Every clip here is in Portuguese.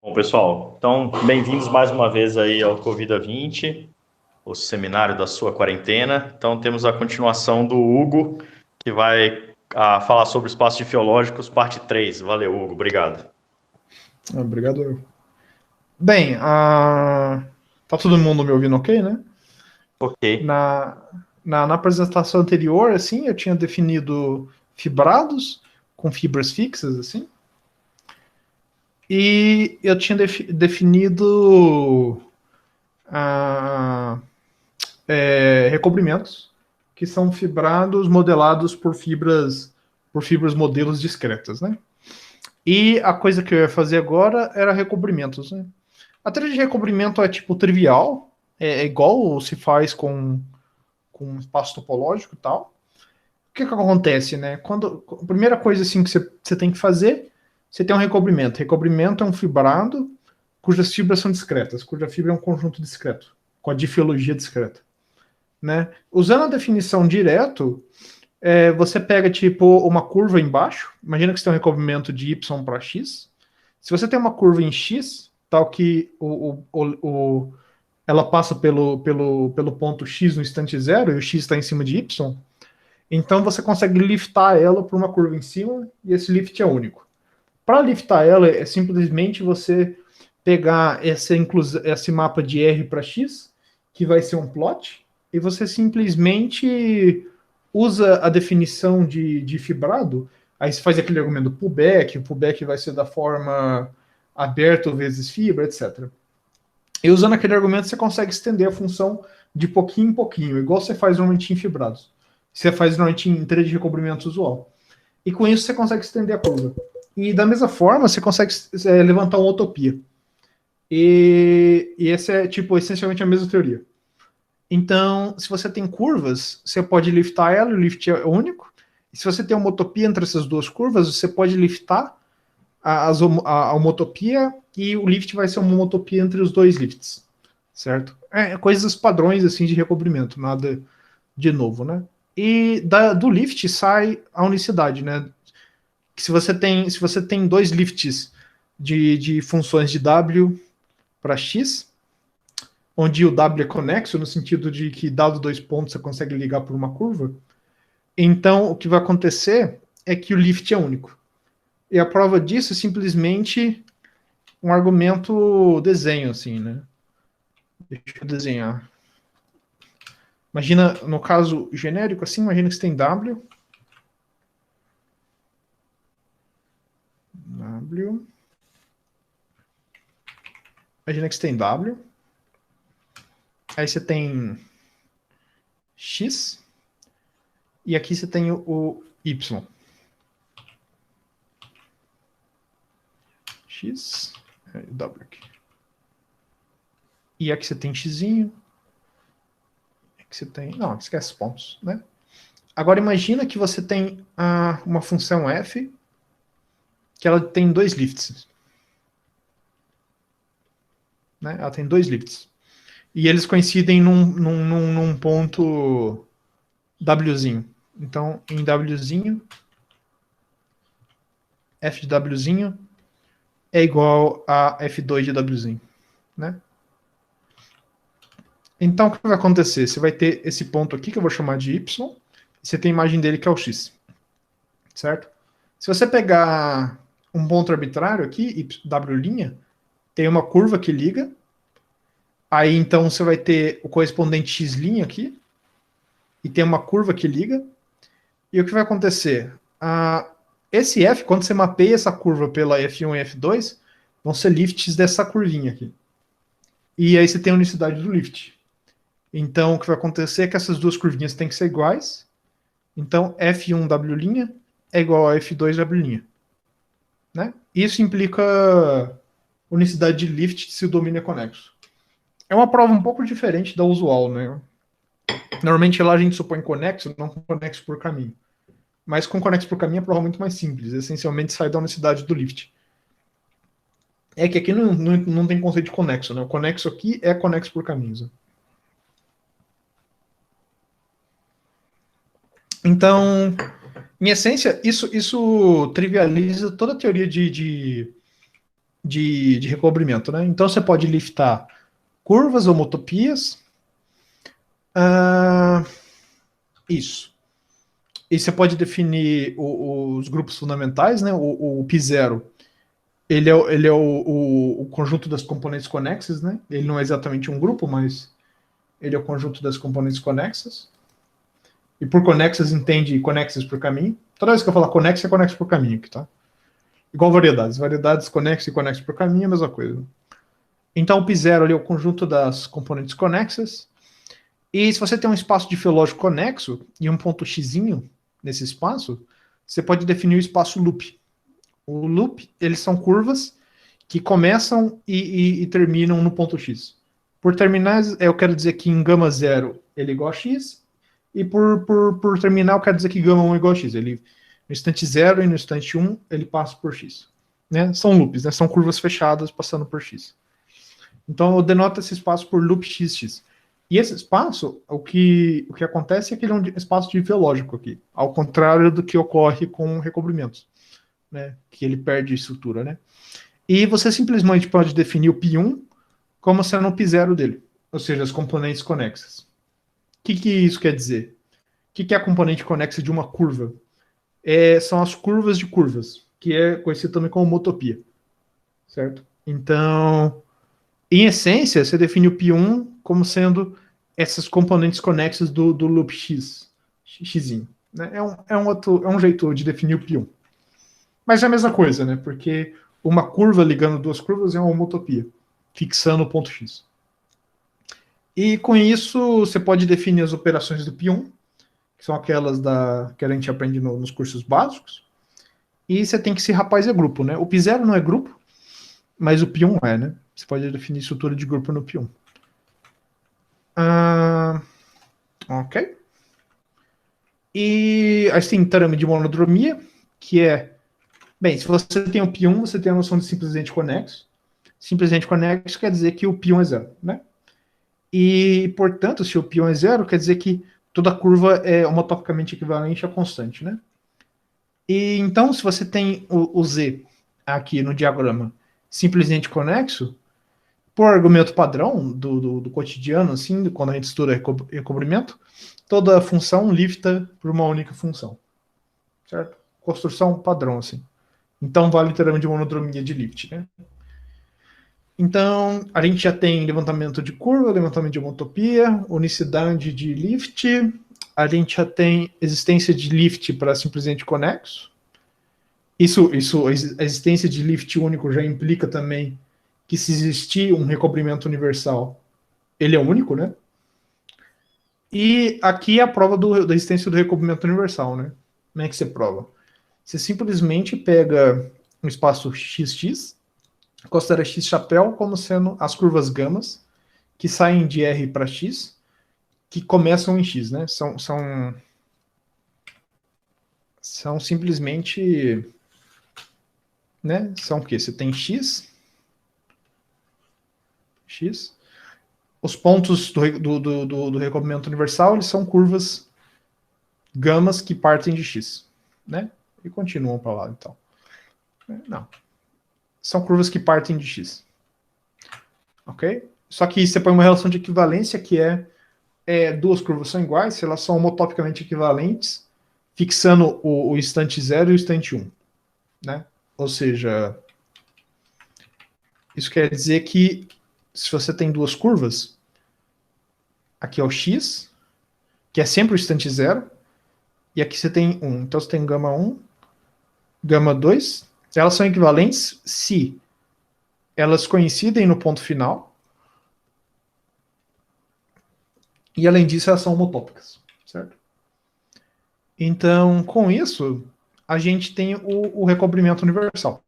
Bom, pessoal, então, bem-vindos mais uma vez aí ao Covida 20, o seminário da sua quarentena. Então, temos a continuação do Hugo, que vai falar sobre espaços geológicos, parte 3. Valeu, Hugo, obrigado. Obrigado. Bem, tá todo mundo me ouvindo ok, né? Ok. Na apresentação anterior, assim, eu tinha definido fibrados com fibras fixas, assim, e eu tinha definido recobrimentos, que são fibrados modelados por fibras modelos discretas, né? E a coisa que eu ia fazer agora era recobrimentos, né? A trilha de recobrimento é tipo trivial, é igual se faz com espaço topológico e tal. O que acontece, né? A primeira coisa assim que você tem que fazer, você tem um recobrimento. Recobrimento é um fibrado cujas fibras são discretas, cuja fibra é um conjunto discreto, com a difiologia discreta, né? Usando a definição direto, você pega tipo uma curva embaixo. Imagina que você tem um recobrimento de y para x. Se você tem uma curva em x, tal que ela passa pelo ponto x no instante zero e o x está em cima de y, então você consegue liftar ela para uma curva em cima e esse lift é único. Para liftar ela é simplesmente você pegar esse mapa de R para X, que vai ser um plot, e você simplesmente usa a definição de fibrado, aí você faz aquele argumento pullback, o pullback vai ser da forma aberto vezes fibra, etc. E usando aquele argumento você consegue estender a função de pouquinho em pouquinho, igual você faz normalmente em fibrados. Você faz normalmente em trilha de recobrimento usual. E com isso você consegue estender a curva. E da mesma forma, você consegue levantar uma utopia. E essa é, tipo, essencialmente a mesma teoria. Então, se você tem curvas, você pode liftar ela, o lift é único. E se você tem uma utopia entre essas duas curvas, você pode liftar a homotopia e o lift vai ser uma homotopia entre os dois lifts. Certo? Coisas padrões assim de recobrimento, nada de novo, né? E do lift sai a unicidade, né? Que se você tem dois lifts de funções de W para X, onde o W é conexo, no sentido de que, dado dois pontos, você consegue ligar por uma curva, então o que vai acontecer é que o lift é único. E a prova disso é simplesmente um argumento desenho, assim, né? Deixa eu desenhar. Imagina, no caso genérico, assim, imagina que você tem W. Imagina que você tem W. Aí você tem X. E aqui você tem o Y. X, W aqui. E aqui você tem X. Aqui você tem. Não, esquece pontos, né? Agora imagina que você tem uma função f que ela tem dois lifts. Né? Ela tem dois lifts. E eles coincidem num ponto Wzinho. Então, em Wzinho, f de Wzinho é igual a f2 de Wzinho. Né? Então, o que vai acontecer? Você vai ter esse ponto aqui, que eu vou chamar de y, e você tem a imagem dele, que é o x. Certo? Se você pegar um ponto arbitrário aqui, w', tem uma curva que liga, aí então você vai ter o correspondente x' aqui, e tem uma curva que liga, e o que vai acontecer? Esse f, quando você mapeia essa curva pela f1 e f2, vão ser lifts dessa curvinha aqui. E aí você tem a unicidade do lift. Então o que vai acontecer é que essas duas curvinhas têm que ser iguais, então f1w' é igual a f2w'. Né? Isso implica unicidade de lift se o domínio é conexo. É uma prova um pouco diferente da usual, né? Normalmente lá a gente supõe conexo, não conexo por caminho. Mas com conexo por caminho a prova é muito mais simples. Essencialmente sai da unicidade do lift. É que aqui não tem conceito de conexo, né? O conexo aqui é conexo por caminhos. Né? Então, em essência, isso trivializa toda a teoria de de recobrimento, né? Então você pode liftar curvas, homotopias. Isso. E você pode definir os grupos fundamentais, né? O P0, ele é o conjunto das componentes conexas, né? Ele não é exatamente um grupo, mas ele é o conjunto das componentes conexas. E por conexas entende conexas por caminho. Toda vez que eu falar conexo, é conexo por caminho aqui, tá? Igual variedades. Variedades conexo e conexo por caminho é a mesma coisa. Então o P0 ali é o conjunto das componentes conexas. E se você tem um espaço difiológico conexo e um ponto x nesse espaço, você pode definir o espaço loop. O loop, eles são curvas que começam e terminam no ponto x. Por terminais, eu quero dizer que em gama 0 ele é igual a x, e por terminal, eu quero dizer que gama 1 é igual a x. Ele, no instante 0 e no instante 1, ele passa por x. Né? São loops, né? São curvas fechadas passando por x. Então eu denoto esse espaço por loop xx. E esse espaço, o que acontece é que ele é um espaço difiológico aqui, ao contrário do que ocorre com recobrimentos, né? Que ele perde estrutura, né? E você simplesmente pode definir o π1 como sendo o π0 dele, ou seja, as componentes conexas. O que isso quer dizer? O que é a componente conexa de uma curva? São as curvas de curvas, que é conhecido também como homotopia, certo? Então, em essência, você define o π1 como sendo essas componentes conexas do loop x, xzinho. Né? É um jeito de definir o π1. Mas é a mesma coisa, né? Porque uma curva ligando duas curvas é uma homotopia, fixando o ponto x. E com isso, você pode definir as operações do π1, que são aquelas que a gente aprende nos cursos básicos. E você tem que ser rapaz é grupo, né? O π0 não é grupo, mas o π1 é, né? Você pode definir estrutura de grupo no π1. Ok. E a gente tem teorema de monodromia, que é... Bem, se você tem o π1, você tem a noção de simplesmente conexo. Simplesmente conexo quer dizer que o π1 é zero, né? E, portanto, se o π1 é zero, quer dizer que toda curva é homotopicamente equivalente à constante, né? E então, se você tem o Z aqui no diagrama simplesmente conexo, por argumento padrão do cotidiano, assim, quando a gente estuda recobrimento, toda função lifta por uma única função, certo? Construção padrão, assim. Então, vale o teorema de monodromia de Lift, né? Então, a gente já tem levantamento de curva, levantamento de homotopia, unicidade de Lift, a gente já tem existência de Lift para simplesmente conexo. A existência de Lift único já implica também que se existir um recobrimento universal, ele é único, né? E aqui é a prova da existência do recobrimento universal, né? Como é que você prova? Você simplesmente pega um espaço XX, considera X chapéu como sendo as curvas gamas, que saem de R para X, que começam em X, né? São simplesmente... Né? São o quê? Você tem X... Os pontos do recobrimento universal, eles são curvas gamas que partem de X, né? E continuam para lá, então. Não. São curvas que partem de X. Ok? Só que você põe uma relação de equivalência que duas curvas são iguais, se elas são homotopicamente equivalentes, fixando o instante 0 e o instante 1. Né? Ou seja, isso quer dizer que se você tem duas curvas, aqui é o x, que é sempre o instante 0, e aqui você tem 1. Então você tem gama 1, gama 2, elas são equivalentes se elas coincidem no ponto final, e além disso elas são homotópicas, certo? Então, com isso, a gente tem o recobrimento universal,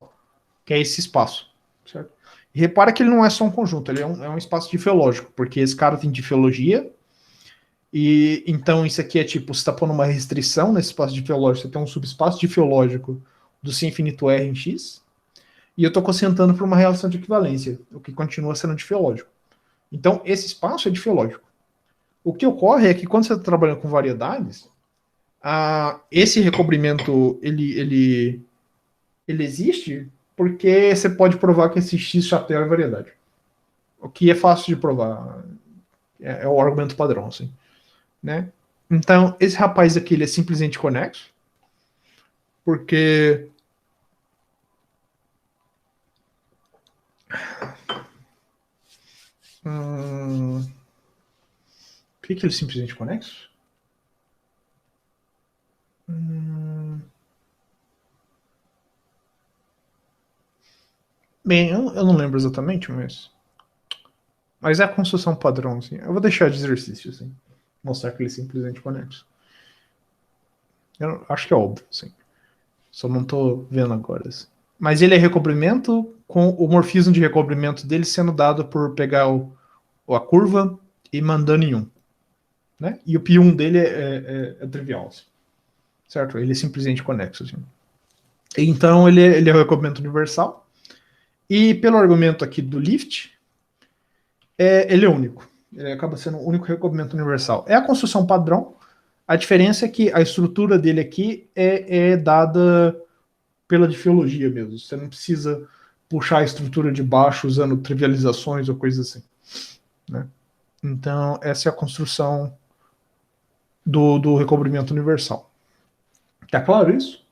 que é esse espaço, certo? E repara que ele não é só um conjunto, ele é um espaço difiológico, porque esse cara tem difiologia, e então isso aqui é tipo, você está pondo uma restrição nesse espaço difiológico, você tem um subespaço difiológico do C infinito R em X, e eu estou concentrando por uma relação de equivalência, o que continua sendo difiológico. Então, esse espaço é difiológico. O que ocorre é que quando você está trabalhando com variedades, esse recobrimento, ele existe porque você pode provar que esse X chapéu é variedade. O que é fácil de provar. É o argumento padrão, assim. Né? Então, esse rapaz aqui, ele é simplesmente conexo, porque por que ele é simplesmente conexo? Bem, eu não lembro exatamente, mas é a construção padrão, assim. Eu vou deixar de exercício, assim. Mostrar que ele é simplesmente conexo. Eu acho que é óbvio, assim. Só não tô vendo agora, assim. Mas ele é recobrimento com o morfismo de recobrimento dele sendo dado por pegar a curva e mandando em 1. Né? E o π1 dele é trivial, assim. Certo? Ele é simplesmente conexo, assim. Então ele é o recobrimento universal. E pelo argumento aqui do Lift, ele é único. Ele acaba sendo o único recobrimento universal. É a construção padrão. A diferença é que a estrutura dele aqui é dada pela difiologia mesmo. Você não precisa puxar a estrutura de baixo usando trivializações ou coisas assim. Né? Então, essa é a construção do recobrimento universal. Tá claro isso?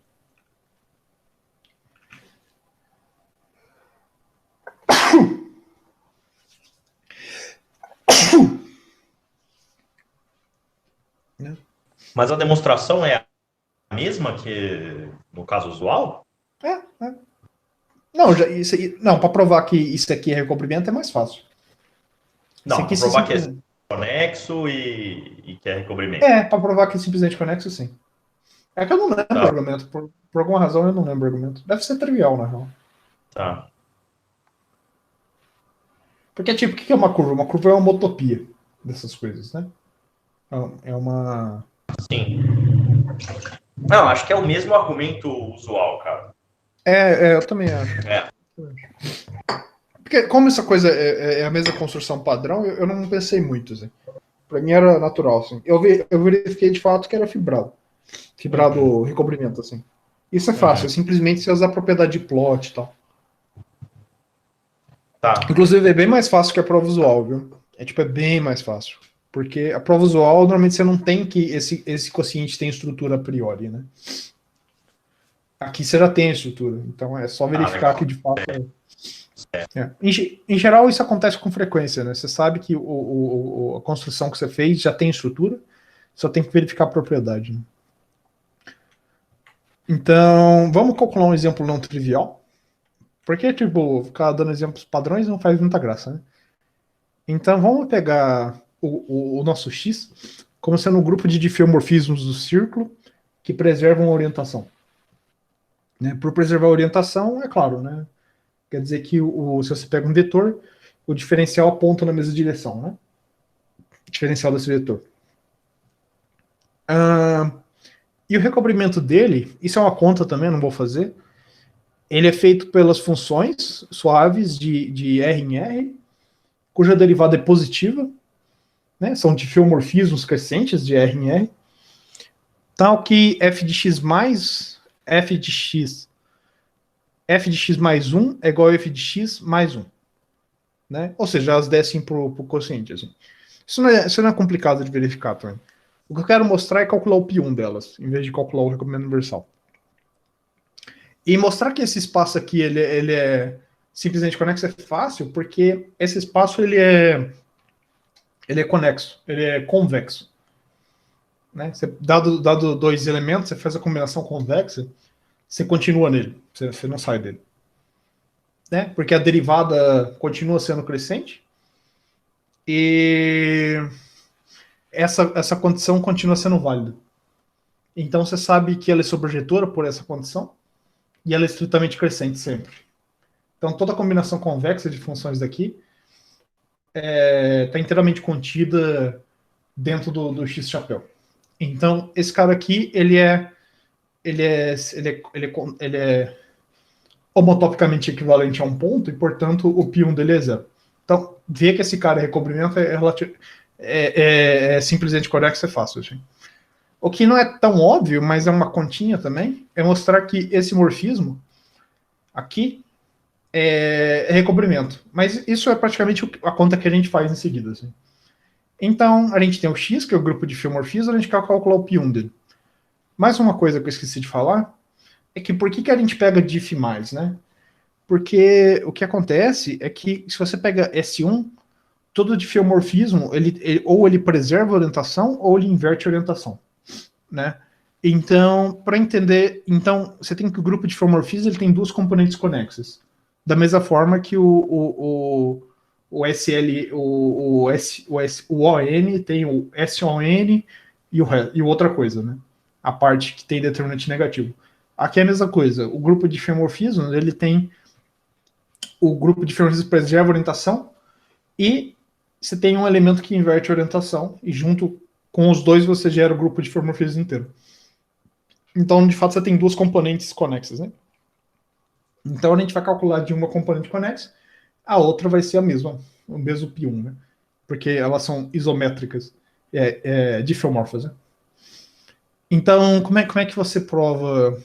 Mas a demonstração é a mesma que no caso usual? É. Não, não, para provar que isso aqui é recobrimento é mais fácil. Não, para provar que é conexo e que é recobrimento. Para provar que é simplesmente conexo, sim. É que eu não lembro o argumento. Por alguma razão eu não lembro o argumento. Deve ser trivial, na real. Tá. Porque, tipo, o que é uma curva? Uma curva é uma homotopia dessas coisas, né? É uma... Sim. Não, acho que é o mesmo argumento usual, cara. Eu também acho. É. Porque como essa coisa é a mesma construção padrão, eu não pensei muito, assim. Pra mim era natural, assim. Eu verifiquei de fato que era fibrado. Fibrado recobrimento, assim. Isso é fácil, é simplesmente você usar a propriedade de plot e tal. Tá. Inclusive é bem mais fácil que a prova usual, viu? É bem mais fácil. Porque a prova usual, normalmente você não tem que esse quociente tem estrutura a priori, né? Aqui você já tem a estrutura, então é só verificar que de fato Em geral, isso acontece com frequência, né? Você sabe que a construção que você fez já tem estrutura, só tem que verificar a propriedade. Né? Então, vamos calcular um exemplo não trivial. Porque, tipo, ficar dando exemplos padrões não faz muita graça, né? Então, vamos pegar o nosso X como sendo um grupo de diffeomorfismos do círculo que preservam a orientação. Né? Por preservar a orientação, é claro, né? Quer dizer que se você pega um vetor, o diferencial aponta na mesma direção, né? O diferencial desse vetor. E o recobrimento dele, isso é uma conta também, não vou fazer. Ele é feito pelas funções suaves de R em R, cuja derivada é positiva, né? São diffeomorfismos crescentes de R em R, tal que f de x mais 1 é igual a f de x mais 1. Né? Ou seja, elas descem para o quociente. Assim. Isso não é complicado de verificar também. O que eu quero mostrar é calcular o π1 delas, em vez de calcular o recobrimento universal. E mostrar que esse espaço aqui ele é simplesmente conexo é fácil, porque esse espaço ele é conexo, ele é convexo. Né? Dado dois elementos, você faz a combinação convexa, você continua nele, você não sai dele. Né? Porque a derivada continua sendo crescente e essa condição continua sendo válida. Então você sabe que ela é sobrejetora por essa condição e ela é estritamente crescente sempre. Então toda a combinação convexa de funções daqui está inteiramente contida dentro do X chapéu. Então esse cara aqui ele é homotopicamente equivalente a um ponto e portanto o π1 dele é zero. Então ver que esse cara é recobrimento é simplesmente conexo é fácil. Assim. O que não é tão óbvio, mas é uma continha também, é mostrar que esse morfismo aqui é recobrimento. Mas isso é praticamente a conta que a gente faz em seguida. Assim. Então, a gente tem o X, que é o grupo de fiomorfismo, a gente quer calcular o π1 dele. Mais uma coisa que eu esqueci de falar é que por que a gente pega diff mais, né? Porque o que acontece é que se você pega S1, todo difiomorfismo, ou ele preserva a orientação ou ele inverte a orientação, né? Então, para entender, então você tem que o grupo de difiomorfismo ele tem duas componentes conexas, da mesma forma que o SL, o ON tem o SON e outra coisa, né? A parte que tem determinante negativo. Aqui é a mesma coisa. O grupo de difiomorfismo ele tem o grupo de difiomorfismo preserva a orientação e você tem um elemento que inverte a orientação e junto com os dois você gera o grupo de difiomorfismo inteiro. Então, de fato, você tem duas componentes conexas, né? Então, a gente vai calcular de uma componente conexa, a outra vai ser a mesma, o mesmo π1, né? Porque elas são isométricas, diffeomorphas, né? Então, como é que você prova...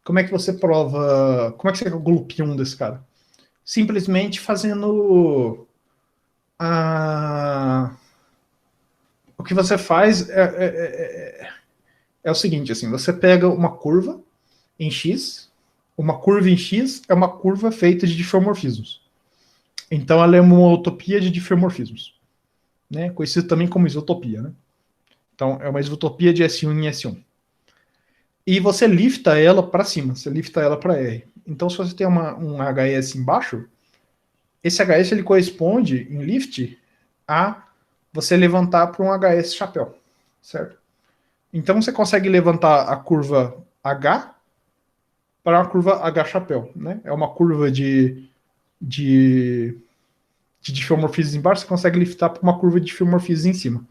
Como é que você calcula o π1 desse cara? Simplesmente fazendo... O que você faz é o seguinte, assim, você pega uma curva em X, uma curva em X é uma curva feita de diffeomorfismos. Então ela é uma utopia de diffeomorfismos, né? Conhecido também como isotopia, né? Então é uma isotopia de S1 em S1. E você lifta ela para cima, você lifta ela para R. Então se você tem um HS embaixo, esse HS ele corresponde em lift a você levantar para um HS chapéu, certo? Então você consegue levantar a curva H para uma curva H chapéu, né? É uma curva de diffeomorfismo embaixo, você consegue liftar para uma curva de diffeomorfismo em cima.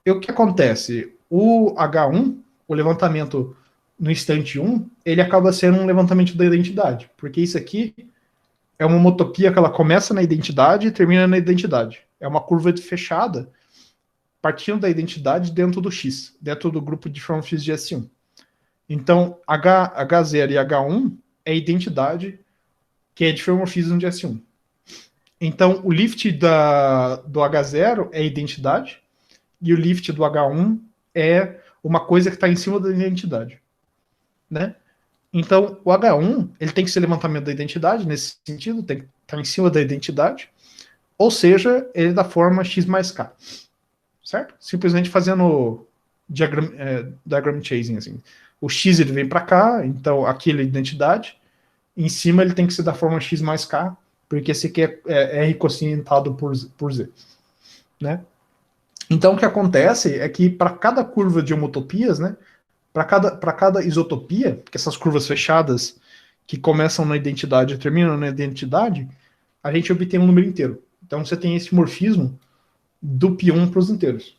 E o que acontece? O H1, o levantamento no instante 1, ele acaba sendo um levantamento da identidade, porque isso aqui é uma homotopia que ela começa na identidade e termina na identidade. É uma curva fechada partindo da identidade dentro do X, dentro do grupo de diffeomorfismo de S1. Então, H0 e H1 é a identidade que é diffeomorfismo de S1. Então, o lift do H0 é a identidade e o lift do H1 é uma coisa que está em cima da identidade, né? Então, o H1 ele tem que ser levantamento da identidade, nesse sentido, tem que estar em cima da identidade, ou seja, ele é da forma x mais k, certo? Simplesmente fazendo diagram chasing, assim. O x ele vem para cá, então aqui ele é identidade, em cima ele tem que ser da forma x mais k, porque esse aqui é R cocientado por Z, né? Então o que acontece é que para cada curva de homotopias, né, para cada isotopia, que essas curvas fechadas que começam na identidade e terminam na identidade, a gente obtém um número inteiro. Então você tem esse morfismo do π1 para os inteiros.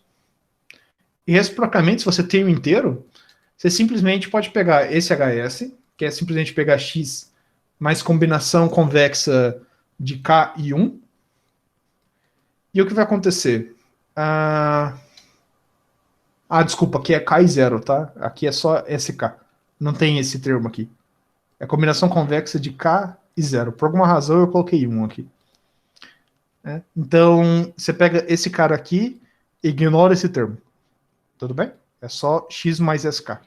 E reciprocamente, se você tem um inteiro, você simplesmente pode pegar esse HS, que é simplesmente pegar x mais combinação convexa de k e 1. E o que vai acontecer? Desculpa, aqui é k e 0, tá? Aqui é só SK. Não tem esse termo aqui. É combinação convexa de k e 0. Por alguma razão eu coloquei 1 aqui. Então, você pega esse cara aqui e ignora esse termo. Tudo bem? É só x mais sk.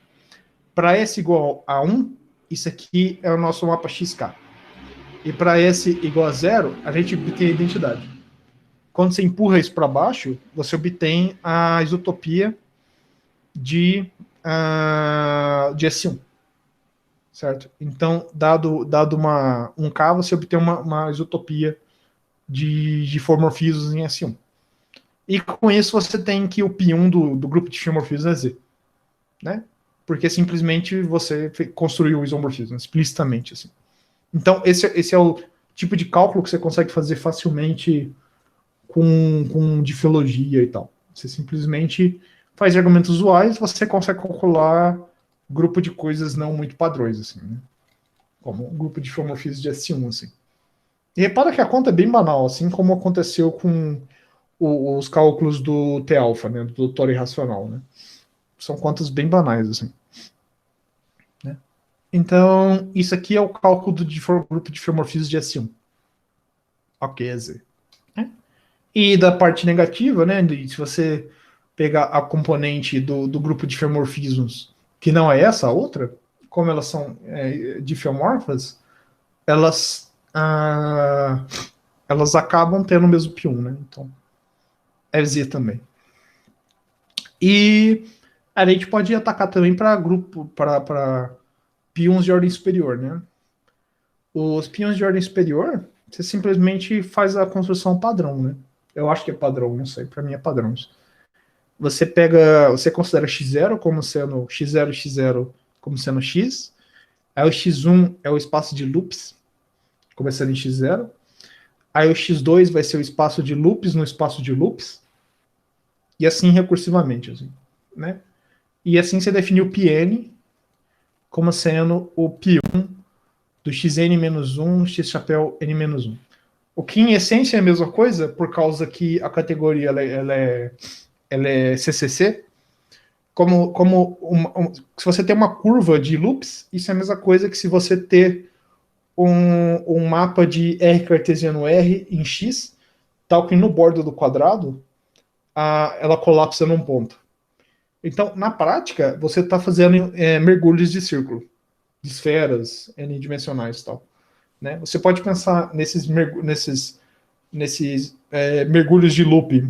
Para S igual a 1, isso aqui é o nosso mapa xk. E para S igual a 0, a gente obtém a identidade. Quando você empurra isso para baixo, você obtém a isotopia de S1. Certo? Então, dado um K, você obtém uma isotopia de diffeomorfismos em S1. E com isso você tem que o π1 do grupo de diffeomorfismos é Z. Né? Porque simplesmente você construiu o isomorfismo explicitamente. Assim. Então, esse é o tipo de cálculo que você consegue fazer facilmente com difeologia e tal. Você simplesmente faz argumentos usuais, você consegue calcular grupo de coisas não muito padrões, assim, né? Como um grupo de diffeomorfismos de S1, assim. E repara que a conta é bem banal, assim como aconteceu com os cálculos do T-alfa, né, do doutor irracional, né? São contas bem banais, assim. Né? Então, isso aqui é o cálculo do grupo de diffeomorfismos de S1. Ok, Z. Né? E da parte negativa, né? Se você pegar a componente do grupo de diffeomorfismos, que não é essa, a outra, como elas são diffeomorfas, elas acabam tendo o mesmo π1, né? Então, é Z também. E a gente pode atacar também para grupo, para π1s de ordem superior, né? Os π1s de ordem superior, você simplesmente faz a construção padrão, né? Eu acho que é padrão, não sei, para mim é padrão. Você considera x0 como sendo x0, x0 como sendo x, aí o x1 é o espaço de loops, começando em x0, aí o x2 vai ser o espaço de loops no espaço de loops, e assim recursivamente, assim, né? E assim você definiu o Pn como sendo o π1 do xn-1, x chapéu n-1. O que em essência é a mesma coisa, por causa que a categoria ela é CCC. Se você tem uma curva de loops, isso é a mesma coisa que se você ter um mapa de R cartesiano R em X, tal que no bordo do quadrado, ela colapsa num ponto. Então, na prática, você está fazendo mergulhos de círculo, de esferas n-dimensionais e tal. Né? Você pode pensar nesses mergulhos de loop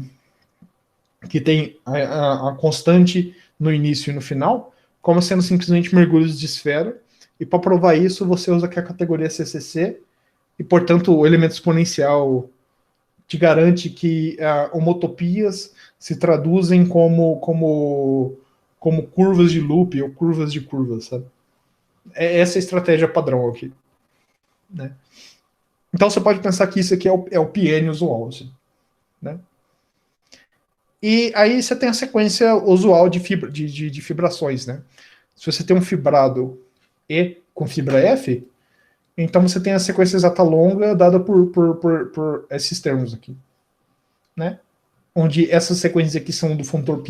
que tem a constante no início e no final, como sendo simplesmente mergulhos de esfera. E para provar isso, você usa aqui a categoria CCC, e, portanto, o elemento exponencial te garante que homotopias se traduzem como curvas de loop ou curvas de curvas, sabe? É essa a estratégia padrão aqui. Né? Então você pode pensar que isso aqui é o PN usual. Assim, né? E aí você tem a sequência usual de fibrações. Né? Se você tem um fibrado E com fibra F, então você tem a sequência exata longa dada por esses termos aqui. Né? Onde essas sequências aqui são do funtor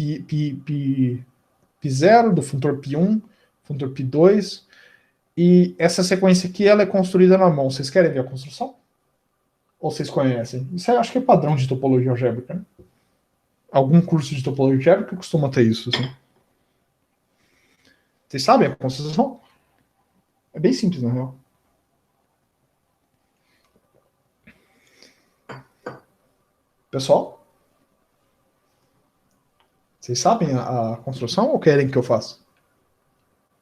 π0, do funtor π1, funtor π2, e essa sequência aqui ela é construída na mão. Vocês querem ver a construção? Ou vocês conhecem? Isso eu acho que é padrão de topologia algébrica. Né? Algum curso de topologia algébrica costuma ter isso. Assim. Vocês sabem a construção? É bem simples, na real. Pessoal? Vocês sabem a construção ou querem que eu faça?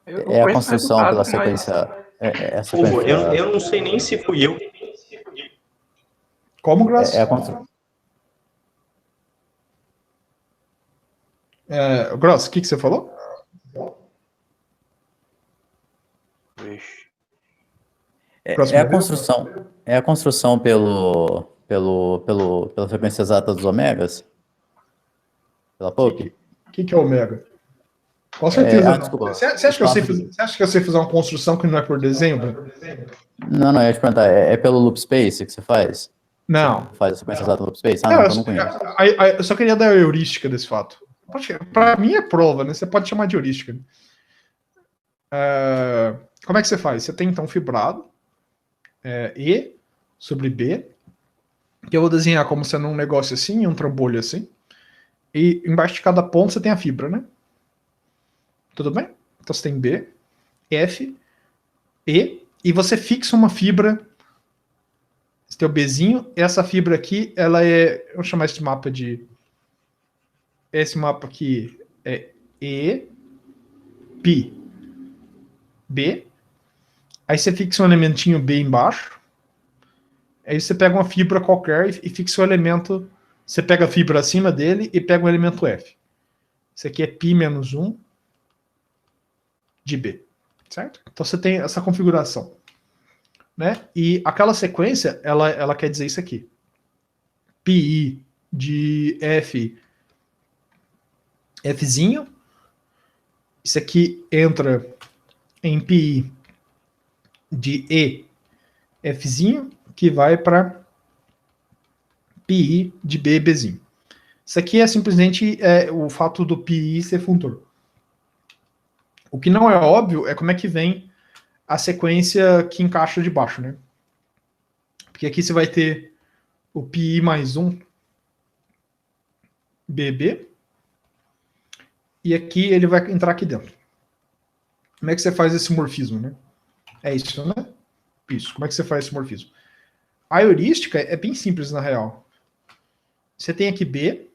É a construção pela sequência. Pô, eu não sei nem se fui eu. Como, Graça? É a construção. Gross, o que você falou? É a construção pela frequência exata dos ômegas? Pela POC? O que é ômega? Com certeza. Desculpa. Você acha que eu sei fazer uma construção que não é por desenho, Bruno? Não, eu ia te perguntar, é pelo loop space que você faz? Não. Você faz a sequência exata do loop space? Não, eu não conheço. Eu só queria dar a heurística desse fato. Para mim é prova, né? Você pode chamar de heurística. Como é que você faz? Você tem então fibrado E sobre B, que eu vou desenhar como sendo um negócio assim, um trambolho assim, e embaixo de cada ponto você tem a fibra, né? Tudo bem? Então você tem B, F, E, e você fixa uma fibra. Você tem o Bzinho, essa fibra aqui, ela é. Vou chamar esse mapa de. Esse mapa aqui é E, Pi, B. Aí você fixa um elementinho B embaixo. Aí você pega uma fibra qualquer e fixa o elemento. Você pega a fibra acima dele e pega o elemento F. Isso aqui é π menos 1 de B. Certo? Então você tem essa configuração. Né? E aquela sequência, ela quer dizer isso aqui. Pi de Fzinho. Isso aqui entra em Pi de E Fzinho, que vai para Pi de B Bzinho. Isso aqui é simplesmente o fato do Pi ser funtor. O que não é óbvio é como é que vem a sequência que encaixa de baixo, né? Porque aqui você vai ter o pi mais 1 BB, e aqui ele vai entrar aqui dentro. Como é que você faz esse morfismo, né? É isso, né? Isso. Como é que você faz esse morfismo? A heurística é bem simples, na real. Você tem aqui B,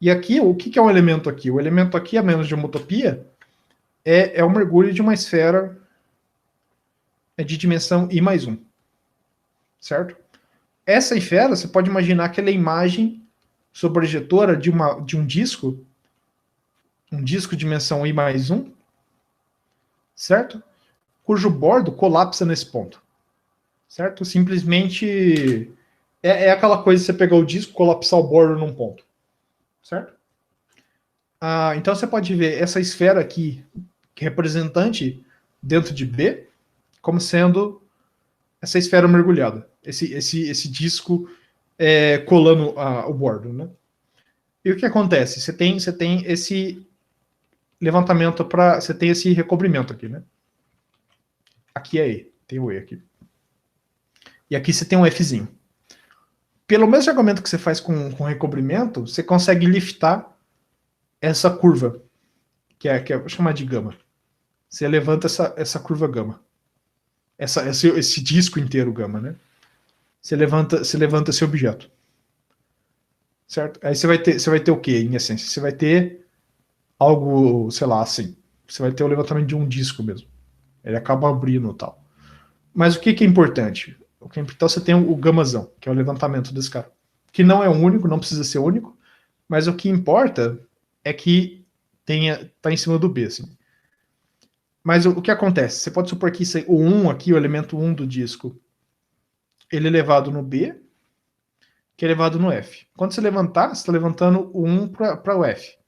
e aqui, o que é um elemento aqui? O elemento aqui, a menos de homotopia, é o mergulho de uma esfera de dimensão I mais 1. Certo? Essa esfera, você pode imaginar que ela é a imagem sobrejetora de um disco de dimensão I mais 1, certo? Cujo bordo colapsa nesse ponto. Certo? Simplesmente é aquela coisa de você pegar o disco e colapsar o bordo num ponto. Certo? Então você pode ver essa esfera aqui, que é representante dentro de B, como sendo essa esfera mergulhada. Esse disco colando o bordo, né? E o que acontece? Você tem esse levantamento você tem esse recobrimento aqui, né? Aqui é E, tem o E aqui. E aqui você tem um Fzinho. Pelo mesmo argumento que você faz com recobrimento, você consegue liftar essa curva, que vou chamar de gama. Você levanta essa curva gama. Esse disco inteiro gama, né? Você levanta esse objeto. Certo? Aí você vai ter o quê, em essência? Você vai ter algo, sei lá, assim. Você vai ter o levantamento de um disco mesmo. Ele acaba abrindo e tal. Mas o que é importante? Então você tem o gamazão, que é o levantamento desse cara. Que não é único, não precisa ser único, mas o que importa é que tá em cima do B, assim. Mas o que acontece? Você pode supor que o 1 aqui, o elemento 1 do disco, ele é levado no B, que é levado no F. Quando você levantar, você está levantando o 1 para o F.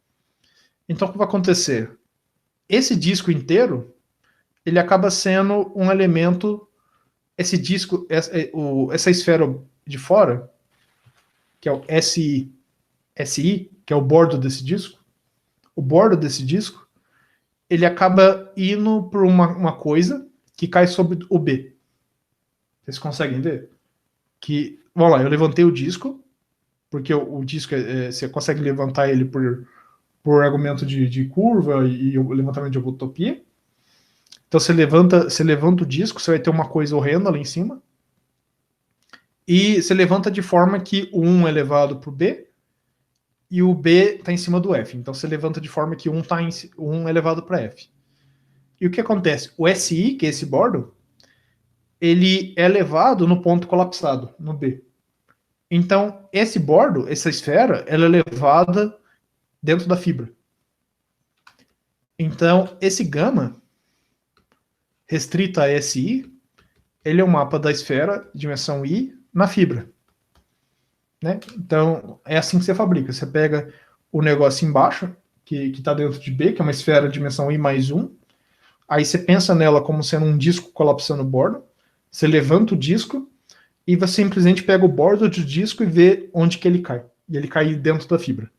Então o que vai acontecer? Esse disco inteiro, ele acaba sendo um elemento, esse disco, essa esfera de fora, que é o SI, que é o bordo desse disco, o bordo desse disco, ele acaba indo para uma coisa que cai sobre o B. Vocês conseguem ver? Vamos lá, eu levantei o disco, porque o disco, você consegue levantar ele por argumento de curva e o levantamento de homotopia. Então você levanta o disco, você vai ter uma coisa horrenda lá em cima, e você levanta de forma que o 1 é levado para o B, e o B está em cima do F. Então você levanta de forma que o 1 é levado para F. E o que acontece? O SI, que é esse bordo, ele é levado no ponto colapsado, no B. Então, esse bordo, essa esfera, ela é levada dentro da fibra. Então, esse gama, restrito a SI, ele é o mapa da esfera, dimensão I, na fibra. Né? Então, é assim que você fabrica. Você pega o negócio embaixo, que está dentro de B, que é uma esfera de dimensão I mais 1. Aí você pensa nela como sendo um disco colapsando o bordo. Você levanta o disco e você simplesmente pega o bordo do disco e vê onde que ele cai. E ele cai dentro da fibra.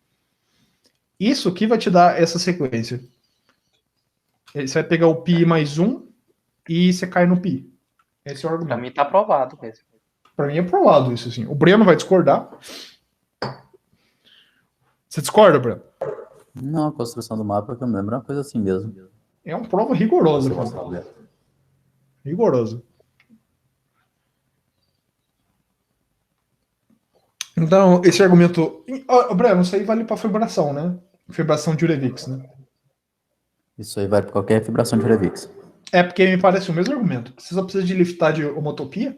Isso aqui vai te dar essa sequência. Você vai pegar o pi mais 1 e você cai no pi. Esse é o argumento. Pra mim tá aprovado mesmo. Pra mim é provado isso, assim. O Breno vai discordar. Você discorda, Breno? Não, a construção do mapa, que eu me lembro, é uma coisa assim mesmo. É uma prova rigorosa. Rigorosa. Então, esse argumento... Breno, isso aí vale para fibração, né? Fibração de Hurewicz, né? Isso aí vale para qualquer fibração de Hurewicz. É porque me parece o mesmo argumento. Você só precisa de liftar de homotopia,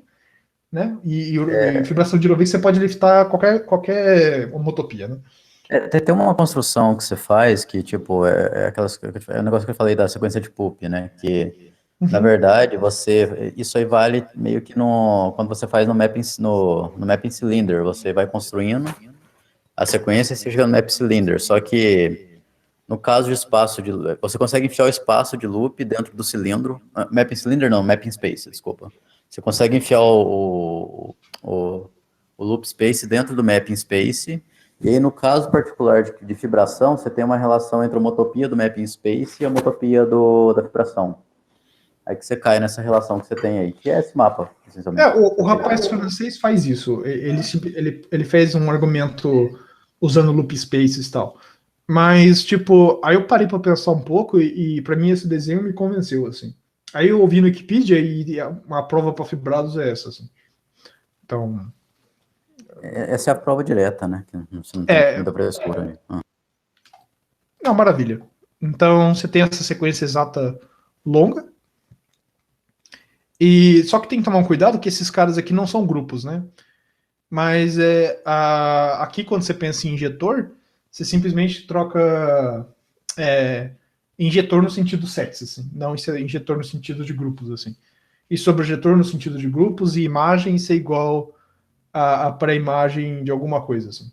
né? E fibração de Hurewicz você pode liftar qualquer homotopia, né? Tem uma construção que você faz que, tipo, é o negócio que eu falei da sequência de Poop, né? Que, na verdade, isso aí vale meio que quando você faz no mapping cylinder, você vai construindo a sequência e você chega no mapping cylinder, só que no caso de você consegue enfiar o espaço de loop dentro do cilindro, mapping cylinder não, mapping space, desculpa. Você consegue enfiar o loop space dentro do mapping space. E aí, no caso particular de fibração, você tem uma relação entre a homotopia do mapping space e a homotopia da fibração. Aí que você cai nessa relação que você tem aí, que é esse mapa, essencialmente. O rapaz francês faz isso. Ele fez um argumento usando loop spaces e tal. Mas, tipo, aí eu parei pra pensar um pouco e para mim esse desenho me convenceu, assim. Aí eu ouvi no Wikipedia e a prova para fibrados é essa, assim. Então, Essa é a prova direta, né? Que você não tem muita frescura ali. não, maravilha. Então, você tem essa sequência exata longa. E só que tem que tomar um cuidado que esses caras aqui não são grupos, né? Mas aqui, quando você pensa em injetor, você simplesmente troca injetor no sentido sexo, assim. Não injetor no sentido de grupos, assim. E sobrejetor no sentido de grupos e imagem ser igual a pré-imagem de alguma coisa, assim.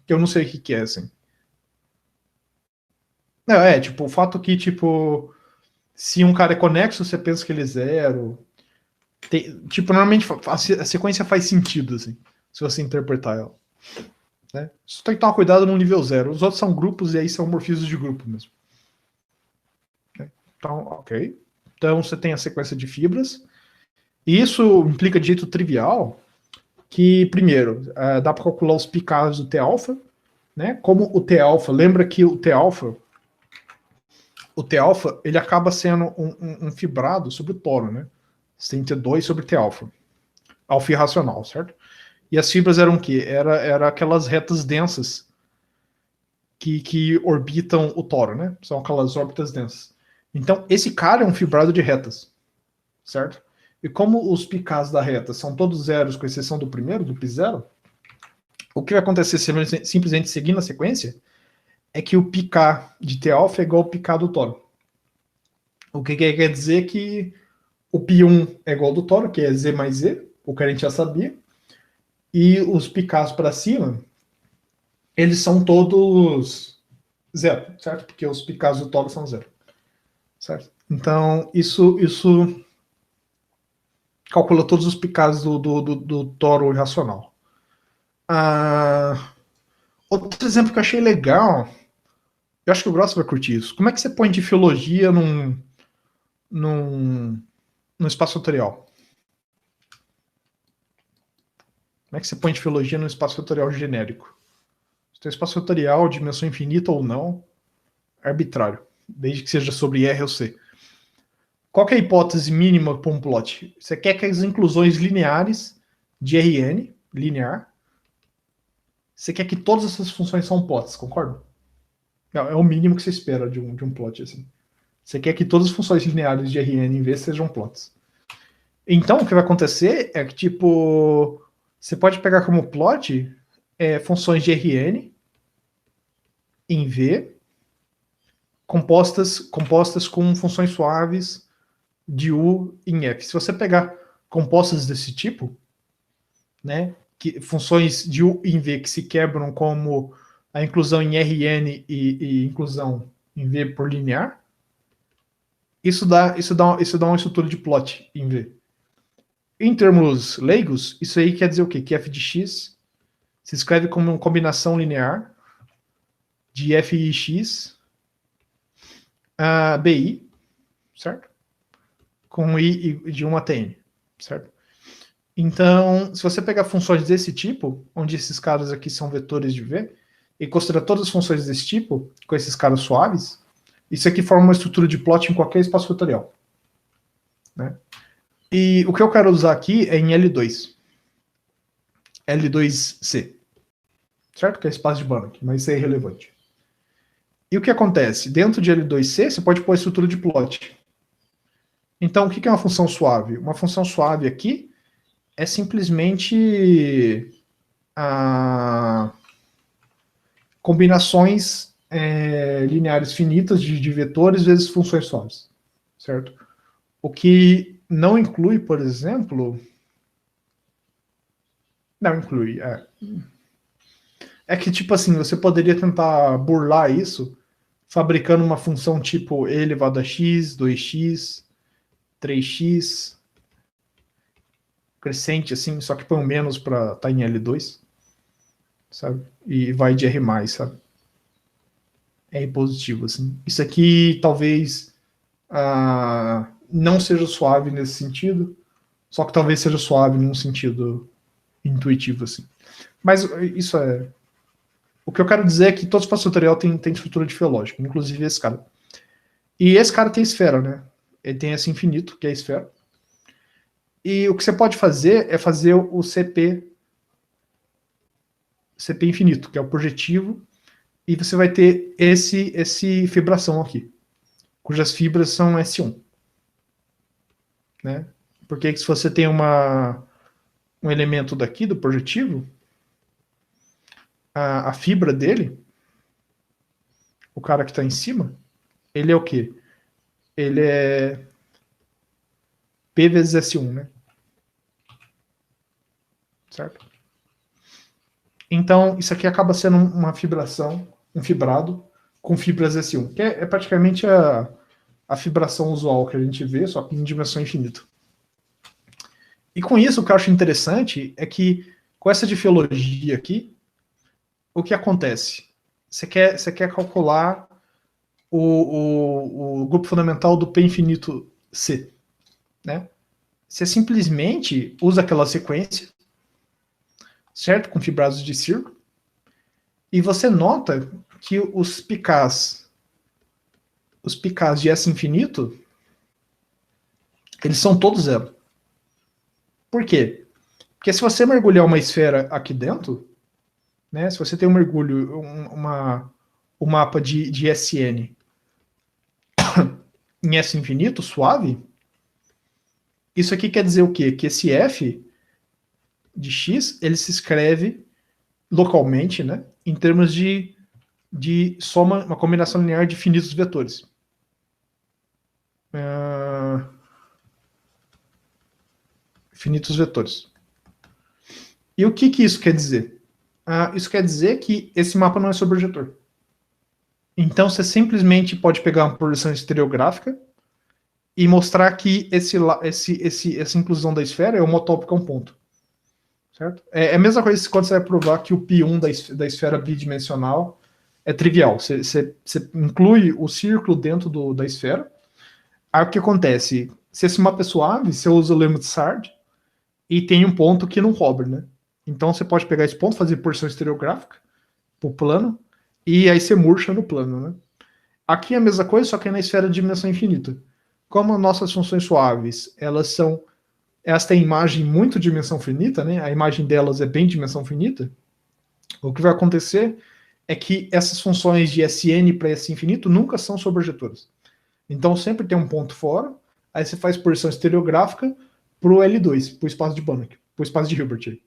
Que eu não sei o que é, assim. Não, tipo, o fato que, tipo, se um cara é conexo, você pensa que ele é zero. Tipo, normalmente a sequência faz sentido, assim, se você interpretar ela. Né? Só tem que tomar cuidado no nível zero. Os outros são grupos e aí são morfismos de grupo mesmo. Então, ok. Então você tem a sequência de fibras. E isso implica de jeito trivial que, primeiro, dá para calcular os picados do T-alfa, né? Como o T-alfa, lembra que o T-alfa, ele acaba sendo um fibrado sobre o toro, né? Você tem T2 sobre T-alfa. Alfa irracional, certo? E as fibras eram o quê? Era aquelas retas densas que orbitam o toro, né? São aquelas órbitas densas. Então, esse cara é um fibrado de retas, certo? E como os picás da reta são todos zeros, com exceção do primeiro, do π0, o que vai acontecer simplesmente seguindo a sequência é que o pk de T-alfa é igual ao pk do toro. O que quer dizer que o π1 é igual ao do toro, que é z mais z, o que a gente já sabia, e os picás para cima, eles são todos zero, certo? Porque os picás do toro são zero, certo? Então, isso calcula todos os picás do toro irracional. Outro exemplo que eu achei legal, eu acho que o Gross vai curtir isso. Como é que você põe de filologia num espaço vetorial? Como é que você põe de filologia num espaço vetorial genérico? Se tem espaço vetorial, dimensão infinita ou não, é arbitrário, desde que seja sobre R ou C. Qual que é a hipótese mínima para um plot? Você quer que as inclusões lineares de Rn, linear, você quer que todas essas funções são plots, concorda? Não, é o mínimo que você espera de um plot, assim. Você quer que todas as funções lineares de Rn em V sejam plots. Então, o que vai acontecer é que, tipo, você pode pegar como plot funções de Rn em V compostas com funções suaves de U em F. Se você pegar compostas desse tipo, né, funções de U em V que se quebram como a inclusão em Rn e inclusão em V por linear, isso dá uma estrutura de plot em V. Em termos leigos, isso aí quer dizer o quê? Que f de x se escreve como uma combinação linear de f e x bi, certo? Com i de 1 até n, certo? Então, se você pegar funções desse tipo, onde esses caras aqui são vetores de V, e considerar todas as funções desse tipo, com esses caras suaves, isso aqui forma uma estrutura de plot em qualquer espaço vetorial. Né? E o que eu quero usar aqui é em L2. L2C. Certo? Que é espaço de Banach, mas isso é irrelevante. E o que acontece? Dentro de L2C, você pode pôr a estrutura de plot. Então, o que é uma função suave? Uma função suave aqui é simplesmente combinações lineares finitas de vetores vezes funções suaves. Certo? O que não inclui, por exemplo... Não inclui, É que, tipo assim, você poderia tentar burlar isso fabricando uma função tipo e elevado a x, 2x, 3x, crescente, assim, só que põe um menos para estar em L2, sabe? E vai de R+, sabe? R positivo, assim. Isso aqui, talvez, não seja suave nesse sentido, só que talvez seja suave num sentido intuitivo, assim. Mas isso é... O que eu quero dizer é que todo espaço vetorial tem estrutura de Fiológico, inclusive esse cara. E esse cara tem esfera, né? Ele tem esse infinito, que é a esfera. E o que você pode fazer é fazer o CP infinito, que é o projetivo, e você vai ter esse fibração aqui, cujas fibras são S1. Né? Porque se você tem um elemento daqui do projetivo, a fibra dele, o cara que está em cima, ele é o quê? Ele é P vezes S1, né? Certo? Então, isso aqui acaba sendo uma fibração, um fibrado com fibras S1, que é praticamente a fibração usual que a gente vê, só que em dimensão infinita. E com isso, o que eu acho interessante é que, com essa difiologia aqui, o que acontece? Você quer calcular o grupo fundamental do P infinito C. Né? Você simplesmente usa aquela sequência, certo? Com fibrados de círculo, e você nota que os picás de S infinito, eles são todos zero. Por quê? Porque se você mergulhar uma esfera aqui dentro, né, se você tem um mergulho, um mapa de SN em S infinito, suave, isso aqui quer dizer o quê? Que esse F de X, ele se escreve localmente, né, em termos de soma, uma combinação linear de finitos vetores. Finitos vetores. E o que isso quer dizer? Isso quer dizer que esse mapa não é sobrejetor. Então você simplesmente pode pegar uma projeção estereográfica e mostrar que essa inclusão da esfera é homotópica a um ponto. Certo? É a mesma coisa quando você vai provar que o π1 da esfera bidimensional é trivial. Você inclui o círculo dentro da esfera. Aí o que acontece? Se esse mapa é suave, você usa o lema de Sard e tem um ponto que não cobre, né? Então você pode pegar esse ponto, fazer porção estereográfica pro plano, e aí você murcha no plano, né? Aqui é a mesma coisa, só que é na esfera de dimensão infinita. Como nossas funções suaves, elas têm imagem muito dimensão finita, né? A imagem delas é bem dimensão finita. O que vai acontecer é que essas funções de Sn para S infinito nunca são sobrejetoras. Então sempre tem um ponto fora, aí você faz porção estereográfica pro L2, pro espaço de Banach, pro espaço de Hilbert,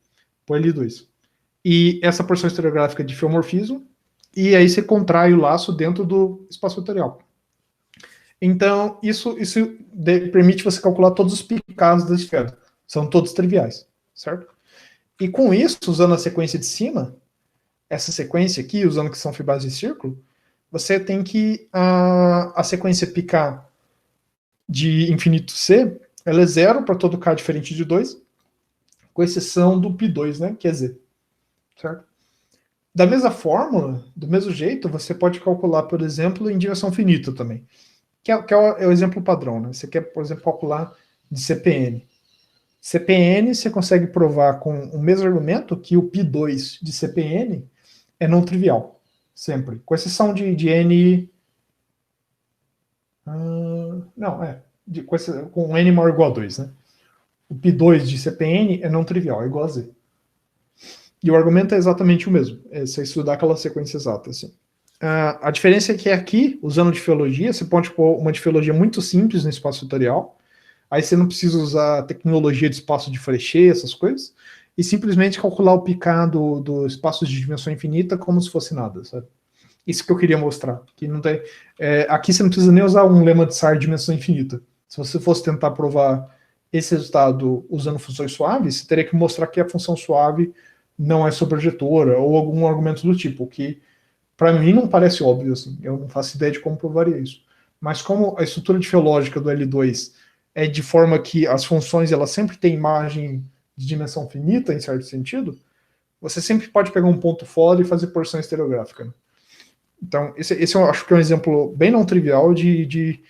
pro L2. E essa porção estereográfica de fiomorfismo, e aí você contrai o laço dentro do espaço vetorial. Então, isso permite você calcular todos os picás da esfera. São todos triviais, certo? E com isso, usando a sequência de cima, essa sequência aqui, usando que são fibrados de círculo, você tem que a sequência pk de infinito C, ela é zero para todo k diferente de 2, com exceção do π2, né, que é z. Certo? Da mesma fórmula, do mesmo jeito, você pode calcular, por exemplo, em dimensão finita também. Que é o exemplo padrão, né? Você quer, por exemplo, calcular de CPN. CPN, você consegue provar com o mesmo argumento que o π2 de CPN é não trivial, sempre. Com exceção de N... com N maior ou igual a 2, né? O π2 de CPN é não trivial, é igual a Z. E o argumento é exatamente o mesmo. É você estudar aquela sequência exata, assim. A diferença é que aqui, usando difiologia, você pode pôr uma difiologia muito simples no espaço vetorial, aí você não precisa usar tecnologia de espaço de Frechet, essas coisas, e simplesmente calcular o picá do espaço de dimensão infinita como se fosse nada, sabe? Isso que eu queria mostrar. Que não tem, aqui você não precisa nem usar um lema de Sard de dimensão infinita. Se você fosse tentar provar esse resultado usando funções suaves, você teria que mostrar que a função suave não é sobrejetora, ou algum argumento do tipo, que para mim não parece óbvio, assim, eu não faço ideia de como provaria isso. Mas como a estrutura difiológica do L2 é de forma que as funções elas sempre têm imagem de dimensão finita, em certo sentido, você sempre pode pegar um ponto fora e fazer porção estereográfica. Né? Então, esse eu acho que é um exemplo bem não trivial de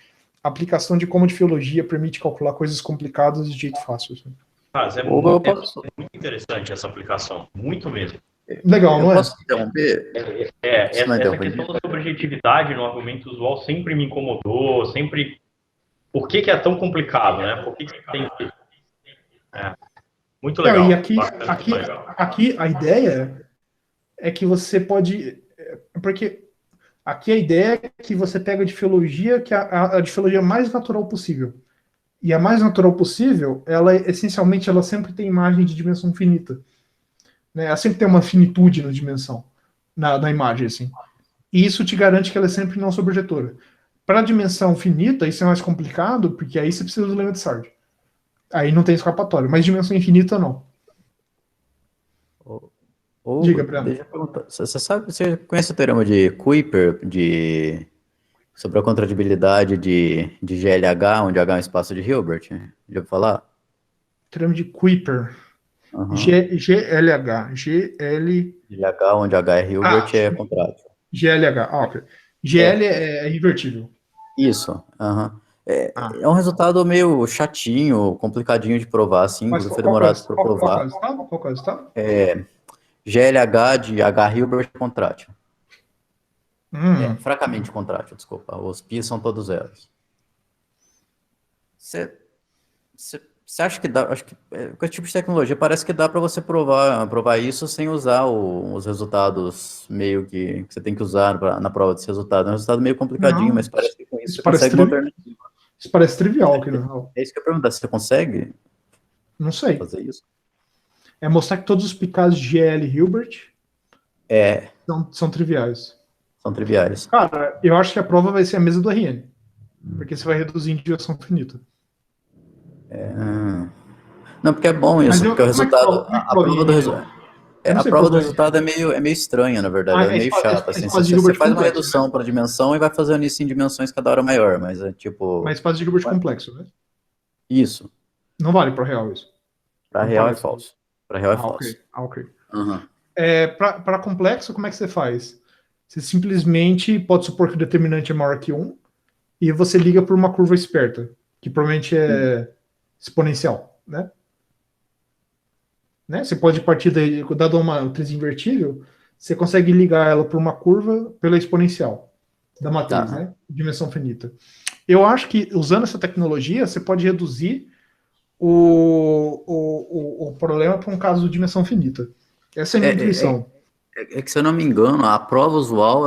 aplicação de como a diferologia permite calcular coisas complicadas de jeito fácil. Assim. Mas é Hugo, eu muito, posso, muito interessante essa aplicação, muito mesmo. Legal, eu não é? posso interromper? Se não Essa interromper. questão da subjetividade no argumento usual sempre me incomodou, sempre... Por que que é tão complicado, né? Por que que tem que... Muito Não, legal. e aqui, Bastante aqui, legal. aqui a ideia é que você pode. Porque aqui a ideia é que você pega a diferologia, que é a diferologia mais natural possível. E a mais natural possível, ela essencialmente ela sempre tem imagem de dimensão finita. Né? Ela sempre tem uma finitude na dimensão, na imagem, assim. E isso te garante que ela é sempre não sobrejetora. Para a dimensão finita, isso é mais complicado, porque aí você precisa do lema de Sard. Aí não tem escapatória, mas dimensão infinita não. Diga, Breno. Deixa eu perguntar. Você conhece o teorema de Kuiper sobre a contradibilidade de GLH, onde H é um espaço de Hilbert? Já ouviu falar? Termo de Kuiper. Uhum. GLH. GLH, onde H é Hilbert, é contrátil. GLH. Ok. GL é invertível. Isso. Uhum. É um resultado meio chatinho, complicadinho de provar, assim, Mas inclusive foi demorado para qual que é o provar. resultado? Qual que é o resultado? GLH de H Hilbert contrátil. Hum. Fracamente contrátil, desculpa. Os π são todos zeros. Você acha que dá? Acho que com esse tipo de tecnologia parece que dá para você provar isso sem usar os resultados meio que você tem que usar na prova desse resultado. É um resultado meio complicadinho, Não, mas parece que com isso isso você parece consegue uma alternativa. Isso parece trivial aqui, não. É isso que eu ia perguntar, você consegue Não sei. fazer isso? É mostrar que todos os picados de GL Hilbert são triviais. São triviais. Cara, eu acho que a prova vai ser a mesma do RN. Porque você vai reduzir em dimensão finita. Não, porque é bom isso, porque o resultado, a prova do resultado. A prova do resultado é meio estranha, na verdade, é meio chata. Assim, você faz uma redução para dimensão e vai fazendo isso em dimensões cada hora maior, mas é tipo. Mas espaço de Hilbert complexo, né? Isso. Não vale para real isso. Para real é falso. Para real é falso. Ok. Uhum. Para complexo, como é que você faz? Você simplesmente pode supor que o determinante é maior que 1 e você liga por uma curva esperta, que provavelmente é exponencial, né? Você pode partir daí, dado uma matriz invertível, você consegue ligar ela por uma curva pela exponencial da matriz, né? Dimensão finita. Eu acho que usando essa tecnologia, você pode reduzir o problema para um caso de dimensão finita. Essa é a minha intuição. É que, se eu não me engano, a prova usual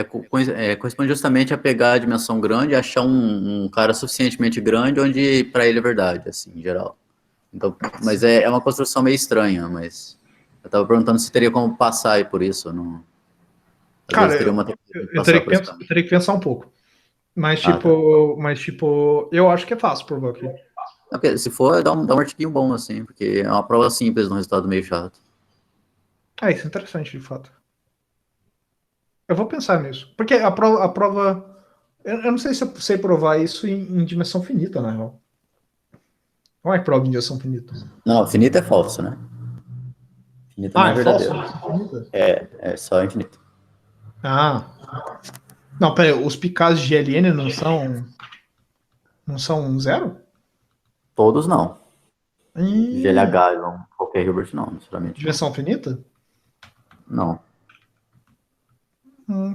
corresponde justamente a pegar a dimensão grande e achar um cara suficientemente grande onde para ele é verdade, assim, em geral. Então, mas é uma construção meio estranha, mas eu estava perguntando se teria como passar aí por isso. Não... Cara, eu teria que pensar um pouco. Mas, tipo, eu acho que é fácil provar aqui. Porque, se for, dá um artiguinho bom, assim, porque é uma prova simples, num resultado meio chato. Isso é interessante, de fato. Eu vou pensar nisso. Porque a prova eu não sei se eu sei provar isso em dimensão finita, na real. Não é prova em dimensão finita. Não, finito é falso, né? Finito não é verdadeiro. Falso? É só infinito. Não, peraí, os picados de GLN não são zero? Todos não. GLH, não. Qualquer Hilbert não, necessariamente. Dimensão finita? Não.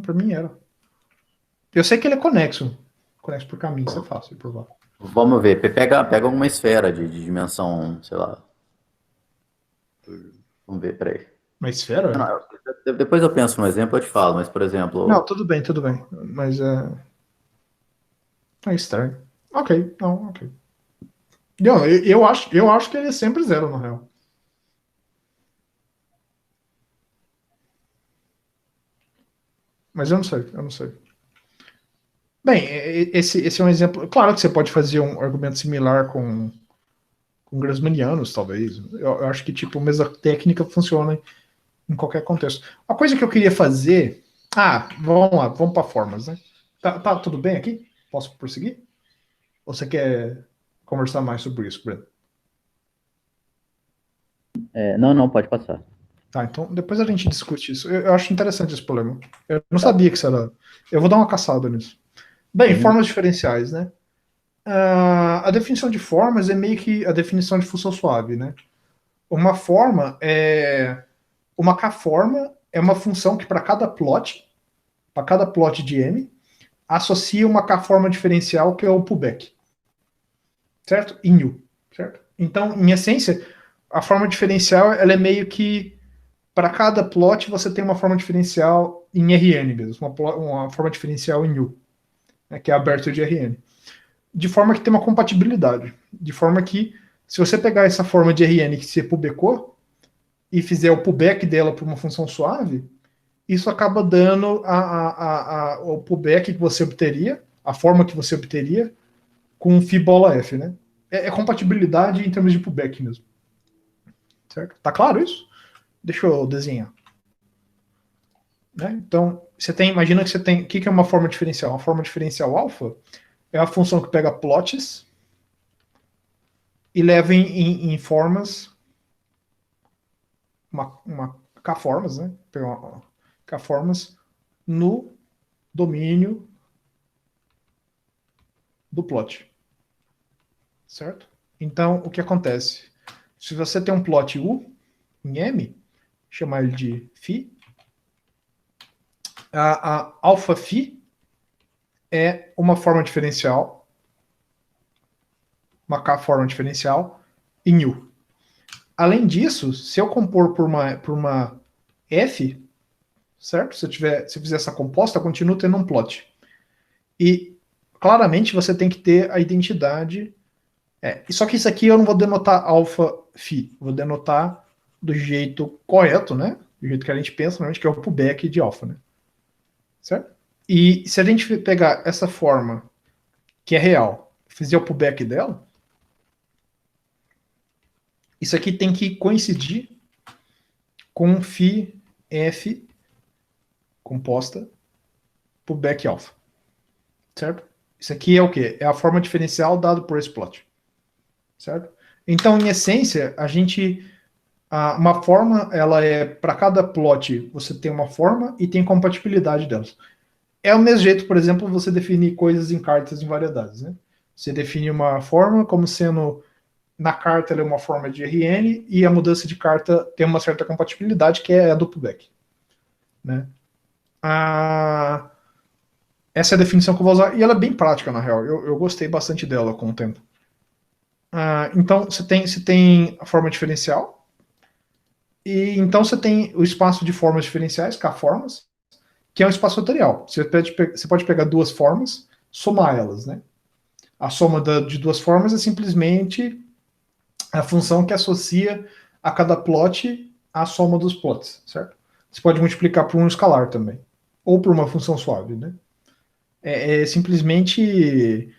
Pra mim era. Eu sei que ele é conexo. Conexo por caminho, isso é fácil de provar. Vamos ver. Pega uma esfera de dimensão, sei lá. Vamos ver, peraí. Uma esfera? Depois eu penso no exemplo, eu te falo, mas, por exemplo... Não, tudo bem. Mas é estranho. Ok. Não, eu acho que ele é sempre zero, na real. Mas eu não sei. Bem, esse é um exemplo. Claro que você pode fazer um argumento similar com Grassmannianos, talvez. Eu acho que, tipo, a mesma técnica funciona em qualquer contexto. A coisa que eu queria fazer... vamos lá, vamos para formas, né? Tá tudo bem aqui? Posso prosseguir? Ou você quer conversar mais sobre isso, Breno? Não, pode passar. Tá, então depois a gente discute isso. Eu acho interessante esse problema. Eu não sabia que isso era... Eu vou dar uma caçada nisso. Bem, formas diferenciais, né? A definição de formas é meio que a definição de função suave, né? Uma forma é... Uma K-forma é uma função que para cada plot de M, associa uma K-forma diferencial que é o pullback. Certo? Em U. Certo? Então, em essência, a forma diferencial ela é meio que para cada plot você tem uma forma diferencial em Rn mesmo, uma forma diferencial em U, né, que é aberto de Rn. De forma que tem uma compatibilidade. De forma que, se você pegar essa forma de Rn que você publicou e fizer o pullback dela para uma função suave, isso acaba dando o pullback que você obteria, a forma que você obteria, com Phi bola F, né? É compatibilidade em termos de pullback mesmo. Certo? Tá claro isso? Deixa eu desenhar. Né? Então, imagina que você tem. O que é uma forma diferencial? Uma forma diferencial alfa é a função que pega plots e leva em formas, uma K-formas, né? Pega uma K-formas no domínio do plot. Certo? Então, o que acontece? Se você tem um plot U em M, chamar ele de Φ, a alfa Φ é uma forma diferencial, uma K-forma diferencial em U. Além disso, se eu compor por uma F, certo? Se eu fizer essa composta, eu continuo tendo um plot. E claramente você tem que ter a identidade. Só que isso aqui eu não vou denotar alfa Φ, vou denotar do jeito correto, né? Do jeito que a gente pensa, normalmente, que é o pullback de alfa, né? Certo? E se a gente pegar essa forma, que é real, fizer o pullback dela, isso aqui tem que coincidir com Φ F composta pullback alfa. Certo? Isso aqui é o quê? É a forma diferencial dada por esse plot. Certo? Então, em essência, uma forma, ela é para cada plot você tem uma forma e tem compatibilidade delas. É o mesmo jeito, por exemplo, você definir coisas em cartas em variedades, né? Você define uma forma como sendo na carta ela é uma forma de Rn e a mudança de carta tem uma certa compatibilidade que é a do pullback, né? Essa é a definição que eu vou usar e ela é bem prática na real. Eu gostei bastante dela com o tempo. Então você tem a forma diferencial e então você tem o espaço de formas diferenciais, K-formas, que é um espaço fatorial. Você pode pegar duas formas, somar elas, né? A soma de duas formas é simplesmente a função que associa a cada plot a soma dos plots, certo? Você pode multiplicar por um escalar também, ou por uma função suave, né? É simplesmente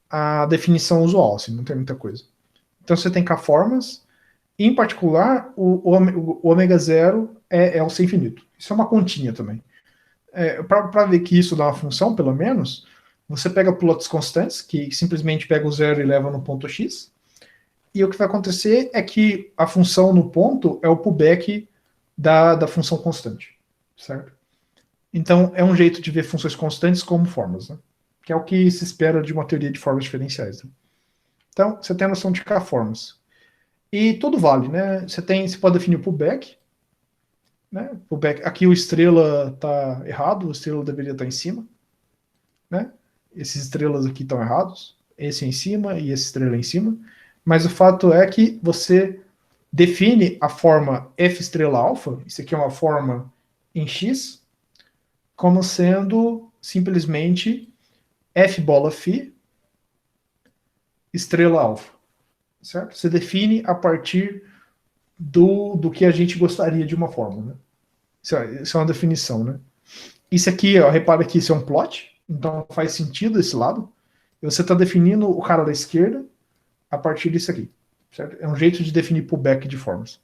a definição usual, assim, não tem muita coisa. Então você tem K-formas, em particular, o ômega zero é o ser infinito. Isso é uma continha também. Para ver que isso dá uma função, pelo menos, você pega plots constantes, que simplesmente pega o zero e leva no ponto x, e o que vai acontecer é que a função no ponto é o pullback da função constante, certo? Então, é um jeito de ver funções constantes como formas, né? Que é o que se espera de uma teoria de formas diferenciais. Né? Então, você tem a noção de K-formas. E tudo vale, né? Você pode definir o pullback, né? Pullback. Aqui o estrela está errado, o estrela deveria estar em cima, né? Esses estrelas aqui estão errados, esse é em cima e esse estrela é em cima. Mas o fato é que você define a forma F estrela alfa, isso aqui é uma forma em X, como sendo simplesmente F bola Φ estrela alfa, certo? Você define a partir do que a gente gostaria de uma forma, né? Isso é uma definição, né? Isso aqui, ó, repara que isso é um plot, então faz sentido esse lado. E você está definindo o cara da esquerda a partir disso aqui, certo? É um jeito de definir pullback de formas.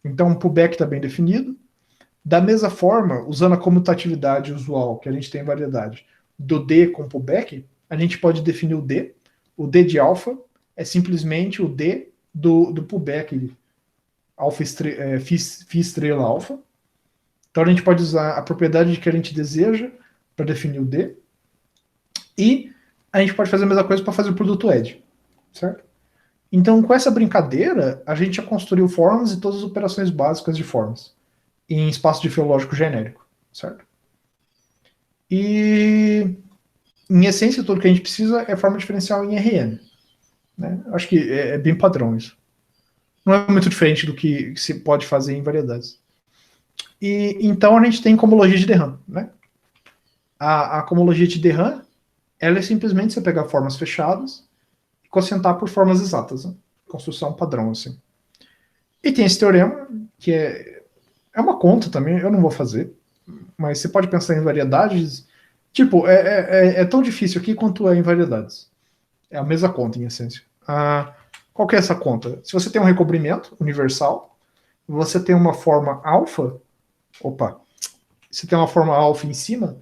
Então, o pullback está bem definido. Da mesma forma, usando a comutatividade usual que a gente tem em variedade do D com pullback, a gente pode definir o D. O D de alfa é simplesmente o D do pullback alfa Φ estrela alfa. Então a gente pode usar a propriedade que a gente deseja para definir o D. E a gente pode fazer a mesma coisa para fazer o produto Ed, certo? Então, com essa brincadeira, a gente já construiu formas e todas as operações básicas de formas em espaço diferológico genérico, certo? E, em essência, tudo que a gente precisa é forma diferencial em RN. Né? Acho que é bem padrão isso. Não é muito diferente do que se pode fazer em variedades. E então a gente tem cohomologia de DRAM, né? A cohomologia de DRAM, ela é simplesmente você pegar formas fechadas e quocientar por formas exatas, né? Construção padrão, assim. E tem esse teorema, que é uma conta também, eu não vou fazer, mas você pode pensar em variedades, tipo, é tão difícil aqui quanto é em variedades. É a mesma conta, em essência. Qual que é essa conta? Se você tem um recobrimento universal, você tem uma forma alfa, você tem uma forma alfa em cima,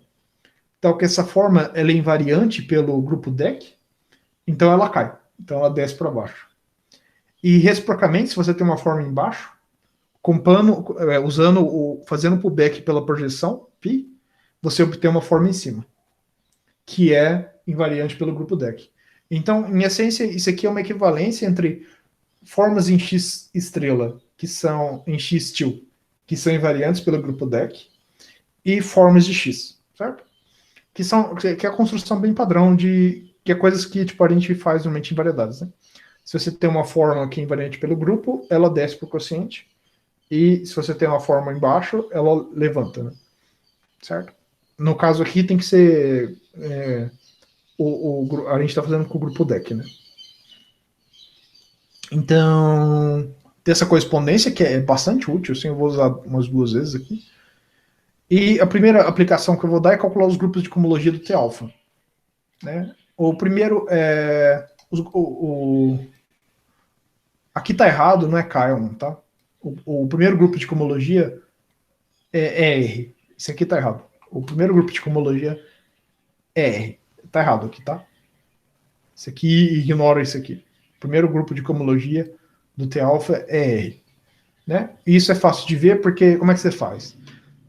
então que essa forma ela é invariante pelo grupo deck, então ela cai, então ela desce para baixo. E reciprocamente, se você tem uma forma embaixo, fazendo o pullback pela projeção π, você obtém uma forma em cima, que é invariante pelo grupo deck. Então, em essência, isso aqui é uma equivalência entre formas em X estrela, que são em X til, que são invariantes pelo grupo deck, e formas de X, certo? Que é a construção bem padrão que é coisas que tipo, a gente faz normalmente em variedades, né? Se você tem uma forma que é invariante pelo grupo, ela desce para o quociente, e se você tem uma forma embaixo, ela levanta, né? Certo? No caso aqui tem que ser a gente está fazendo com o grupo deck, né? Então, tem essa correspondência que é bastante útil, assim, eu vou usar umas 2 vezes aqui. E a primeira aplicação que eu vou dar é calcular os grupos de cohomologia do T-alfa. Né? O primeiro é... Aqui está errado, não é K1, tá? O primeiro grupo de cohomologia é R. Isso aqui está errado. O primeiro grupo de cohomologia é R. Está errado aqui, tá? Isso aqui ignora isso aqui. O primeiro grupo de cohomologia do T-alfa é R. Né? E isso é fácil de ver porque como é que você faz?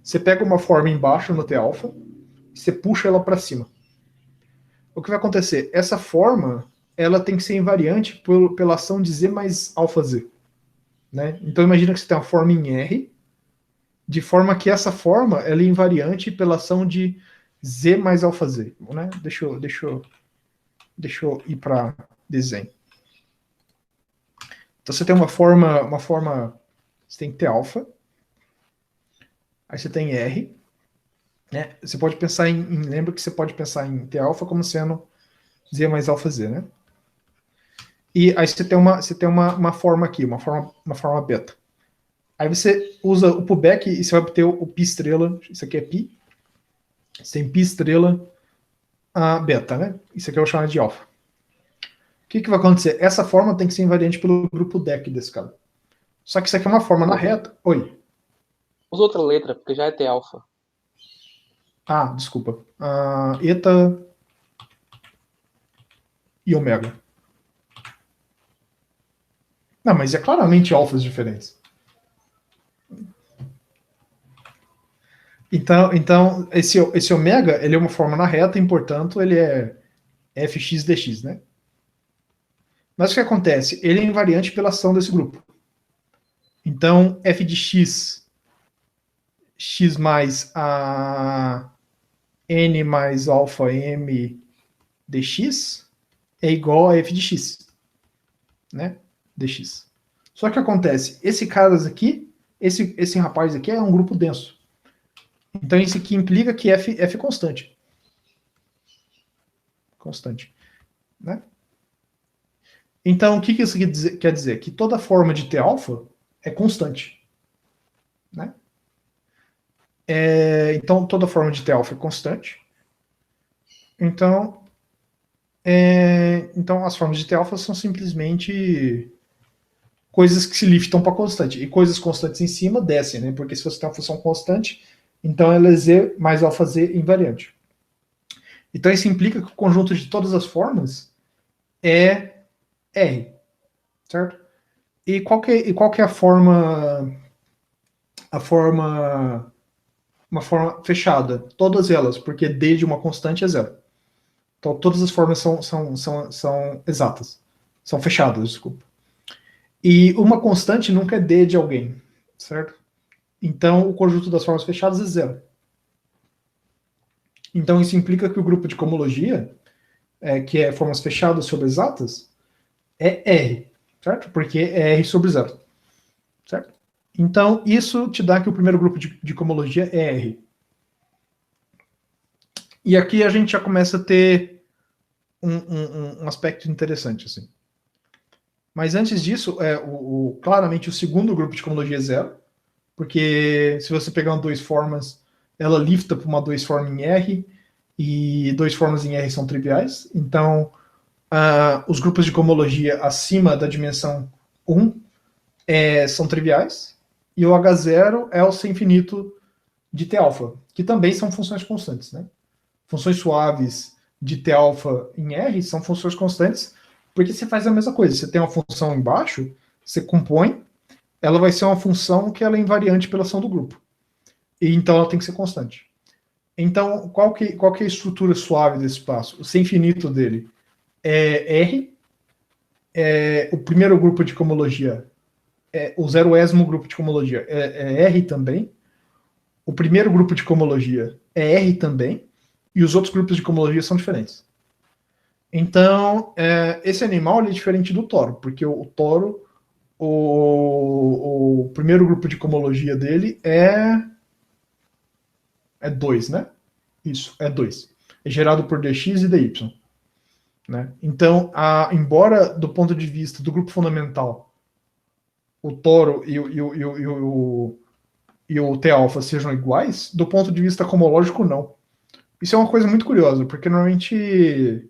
Você pega uma forma embaixo no T-alfa e você puxa ela para cima. O que vai acontecer? Essa forma ela tem que ser invariante pela ação de Z mais alfa Z. Né? Então imagina que você tem uma forma em R, de forma que essa forma ela é invariante pela ação de Z mais alfa Z. Né? Deixa eu ir para desenho. Então você tem uma forma, você tem T-alfa, aí você tem R, né? Você pode pensar lembra que você pode pensar em T-alfa como sendo Z mais alfa Z, né? E aí você tem uma forma aqui, uma forma beta. Aí você usa o pullback e você vai obter o π estrela, isso aqui é π, você tem π estrela beta, né? Isso aqui eu vou chamar de alfa. O que vai acontecer? Essa forma tem que ser invariante pelo grupo deck desse cara. Só que isso aqui é uma forma na reta. Oi. Usa outra letra, porque já é T-alfa. Desculpa. Eta e ômega. Não, mas é claramente alfas diferentes. Então esse ômega, ele é uma forma na reta, e, portanto, ele é fx/dx, né? Mas o que acontece? Ele é invariante pela ação desse grupo. Então, f de x mais n mais alfa m dx é igual a f de x, né? Dx. Só que acontece, esse cara aqui, esse rapaz aqui é um grupo denso. Então isso aqui implica que f é constante. Constante. Né? Então o que isso quer dizer? Que toda forma de T-alfa é constante. Né? Então toda forma de T-alfa é constante. Então as formas de T-alfa são simplesmente coisas que se liftam para constante. E coisas constantes em cima descem, né? Porque se você tem uma função constante, então ela é Z mais alfa Z invariante. Então isso implica que o conjunto de todas as formas é R. Certo? E qual que é a forma uma forma fechada? Todas elas, porque D de uma constante é zero. Então, todas as formas são exatas. São fechadas, desculpa. E uma constante nunca é D de alguém, certo? Então, o conjunto das formas fechadas é zero. Então, isso implica que o grupo de cohomologia, que é formas fechadas sobre exatas, é R, certo? Porque é R sobre zero, certo? Então, isso te dá que o primeiro grupo de cohomologia é R. E aqui a gente já começa a ter um aspecto interessante, assim. Mas antes disso, claramente o segundo grupo de cohomologia é zero, porque se você pegar uma duas formas, ela lifta para uma duas forma em R, e duas formas em R são triviais. Então, os grupos de cohomologia acima da dimensão 1 são triviais, e o H0 é o C infinito de T-alfa, que também são funções constantes, né? Funções suaves de T-alfa em R são funções constantes, porque você faz a mesma coisa. Você tem uma função embaixo, você compõe, ela vai ser uma função que ela é invariante pela ação do grupo. E então ela tem que ser constante. Então, qual que é a estrutura suave desse espaço? O C infinito dele é R, o primeiro grupo de cohomologia, o zeroésimo grupo de cohomologia é R também, o primeiro grupo de cohomologia é R também, e os outros grupos de cohomologia são diferentes. Então, esse animal ele é diferente do toro, porque o toro, o primeiro grupo de cohomologia dele é 2, né? Isso, é 2. É gerado por dx e dy. Né? Então, embora do ponto de vista do grupo fundamental, o toro e o T-alfa sejam iguais, do ponto de vista cohomológico, não. Isso é uma coisa muito curiosa, porque normalmente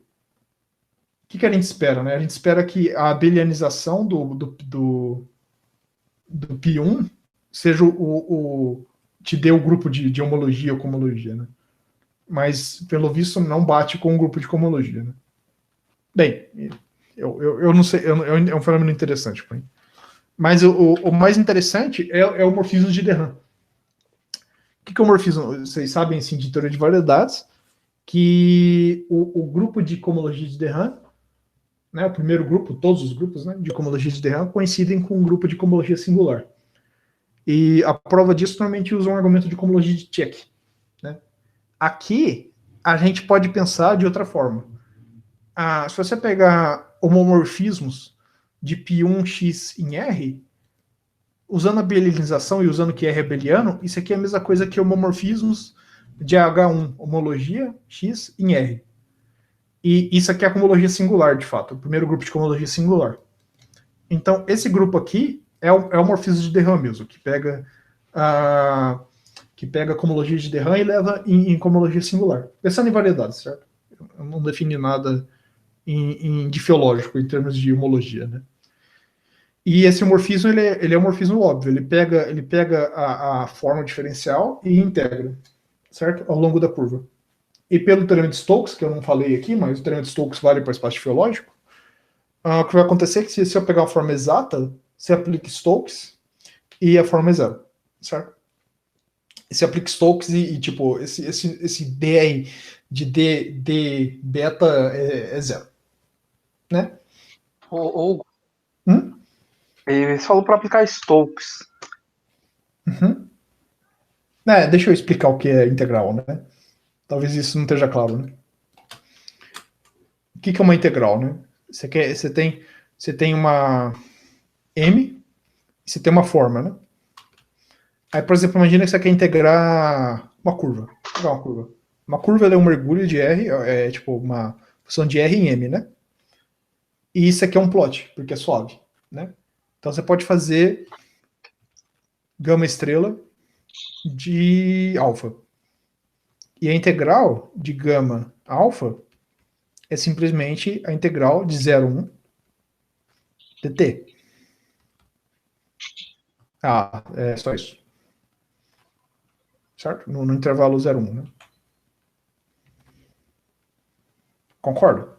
o que a gente espera, né? A gente espera que a abelianização do π1 seja te dê o grupo de homologia ou cohomologia, né? Mas, pelo visto, não bate com o grupo de cohomologia, né? Bem, eu não sei, é um fenômeno interessante para mim. Mas o mais interessante é o morfismo de de Rham. O que é o morfismo? Vocês sabem, assim, de teoria de variedades, que o grupo de cohomologia de de Rham, né, o primeiro grupo, todos os grupos, né, de cohomologia de de Rham coincidem com um grupo de cohomologia singular. E a prova disso normalmente usa um argumento de cohomologia de Čech. Né? Aqui, a gente pode pensar de outra forma. Se você pegar homomorfismos de π1x em R, usando a abelianização e usando que R é abeliano, isso aqui é a mesma coisa que homomorfismos de H1, homologia x em R. E isso aqui é a homologia singular, de fato, o primeiro grupo de homologia singular. Então, esse grupo aqui é o morfismo de de Rham mesmo, que pega a homologia de de Rham e leva em homologia singular. Pensando em variedades, certo? Eu não defini nada de filológico, em termos de homologia, né? E esse morfismo, ele é um morfismo óbvio, ele pega a forma diferencial e integra, certo? Ao longo da curva. E pelo teorema de Stokes, que eu não falei aqui, mas o teorema de Stokes vale para espaço filológico, o que vai acontecer é que se eu pegar uma forma exata, você aplica Stokes e a forma é zero, certo? Você aplica Stokes e tipo, esse D aí de D beta é zero, né? Ou Hum? você falou para aplicar Stokes. Uhum. Deixa eu explicar o que é integral, né? Talvez isso não esteja claro, né? O que é uma integral, né? Você tem uma M e você tem uma forma, né? Aí, por exemplo, imagina que você quer integrar uma curva. Pegar uma curva. Uma curva é um mergulho de R, é tipo uma função de R em M, né? E isso aqui é um plot, porque é suave, né? Então você pode fazer gama estrela de alfa. E a integral de gama alfa é simplesmente a integral de 0,1 dt. É só isso. Certo? No intervalo 0,1, né? Concorda?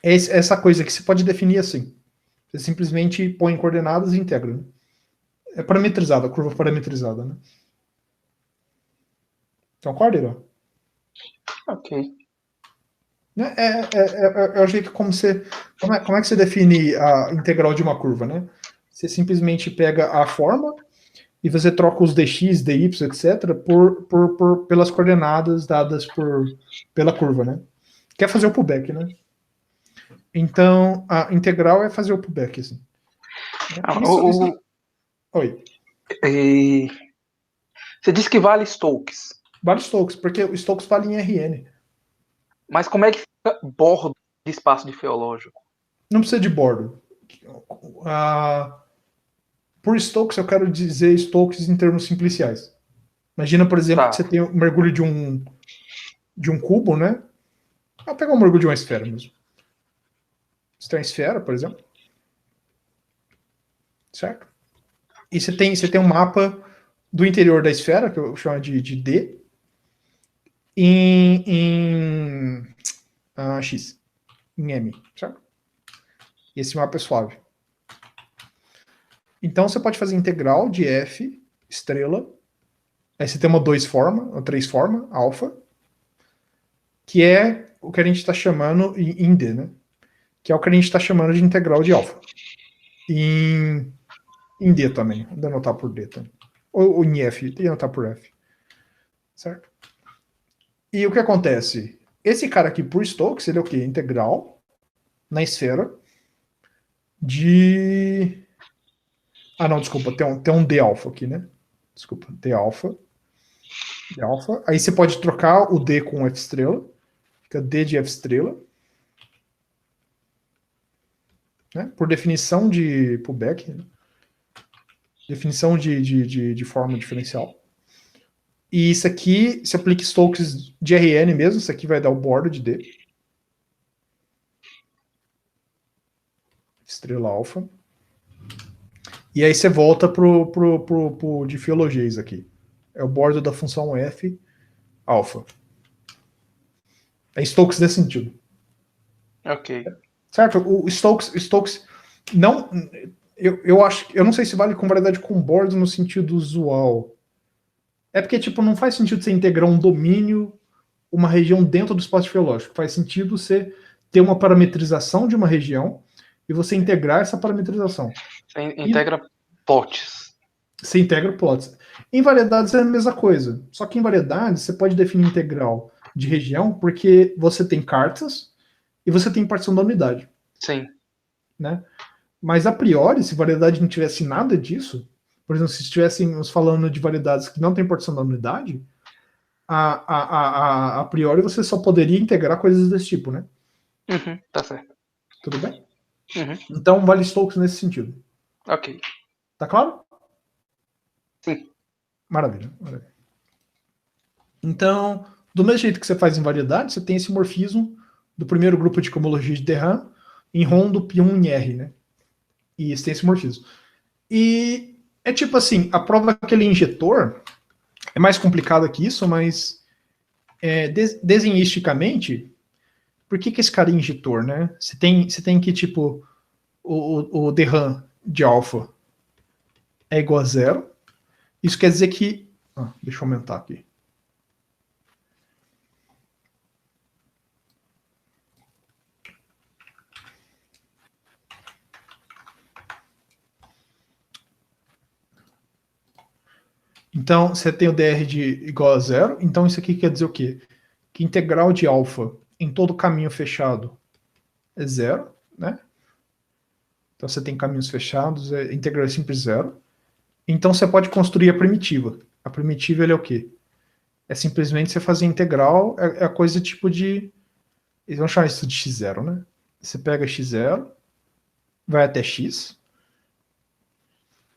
Essa coisa que você pode definir assim. Você simplesmente põe coordenadas e integra. Né? É parametrizada, a curva parametrizada, né? Concorda, Irã? Ok. Né? É o jeito como você. Como é que você define a integral de uma curva, né? Você simplesmente pega a forma e você troca os dx, dy, etc., pelas coordenadas dadas pela curva, né? Quer fazer o pullback, né? Então, a integral é fazer o pullback, assim. Ah, Isso. Oi. Você disse que vale Stokes, Vale Stokes, porque o Stokes vale em Rn. mas como é que fica bordo de espaço difiológico? Não precisa de bordo. Por Stokes, eu quero dizer Stokes em termos simpliciais. Imagina, por exemplo, que Tá, você tem o mergulho de um cubo, né? Vou pegar o mergulho de uma esfera mesmo. Você tem uma esfera, por exemplo. Certo? E você tem um mapa do interior da esfera, que eu chamo de D, em X, em M, certo? E esse mapa é suave. Então você pode fazer integral de F, estrela, aí você tem uma 2 forma, uma 3 forma, alfa, que é o que a gente está chamando em D, né? Que é o que a gente está chamando de integral de alfa. Em D também, vou anotar por D também. Ou em F, tem que anotar por F. Certo? E o que acontece? Esse cara aqui, por Stokes, ele é o quê? Integral na esfera de... Ah, não, desculpa, tem um D alfa aqui, né? Desculpa, D alfa. D alfa. Aí você pode trocar o D com F estrela. Fica D de F estrela. Né? Por definição de pullback, né? Definição de forma diferencial. E isso aqui, se aplica Stokes de Rn mesmo, isso aqui vai dar o bordo de D. Estrela alfa. E aí você volta pro de filogês aqui. É o bordo da função f alfa. É Stokes nesse sentido. ok. Certo? O Stokes não. Eu acho. Eu não sei se vale com variedade com bordo no sentido usual. É porque, tipo, não faz sentido você integrar um domínio, uma região dentro do espaço geológico. Faz sentido você ter uma parametrização de uma região e você integrar essa parametrização. Você integra plots. Você integra plots. Em variedades é a mesma coisa. Só que em variedades você pode definir integral de região porque você tem cartas e você tem partição da unidade. Sim. Né? Mas a priori, se variedade não tivesse nada disso, por exemplo, se estivéssemos falando de variedades que não tem partição da unidade, a priori você só poderia integrar coisas desse tipo, né? Uhum, tá certo. Tudo bem? Uhum, Então vale Stokes nesse sentido. ok. Tá claro? Sim. Maravilha, maravilha. Então, do mesmo jeito que você faz em variedade, você tem esse morfismo do primeiro grupo de cohomologia de Derram em rondo P1 em R, né? E esse tem esse morfismo. E é tipo assim, a prova daquele injetor é mais complicada que isso, mas desenhisticamente, por que esse cara é injetor, né? Você tem que, tipo, o Derram de alfa é igual a zero. Isso quer dizer que... deixa eu aumentar aqui. Então, você tem o dr de igual a zero. Então, isso aqui quer dizer o quê? Que integral de alfa em todo caminho fechado é zero, né? Então, você tem caminhos fechados, integral é sempre zero. Então, você pode construir a primitiva. A primitiva é o quê? É simplesmente você fazer integral, é a coisa tipo de... Eles vão chamar isso de x0, né? Você pega x0, vai até x,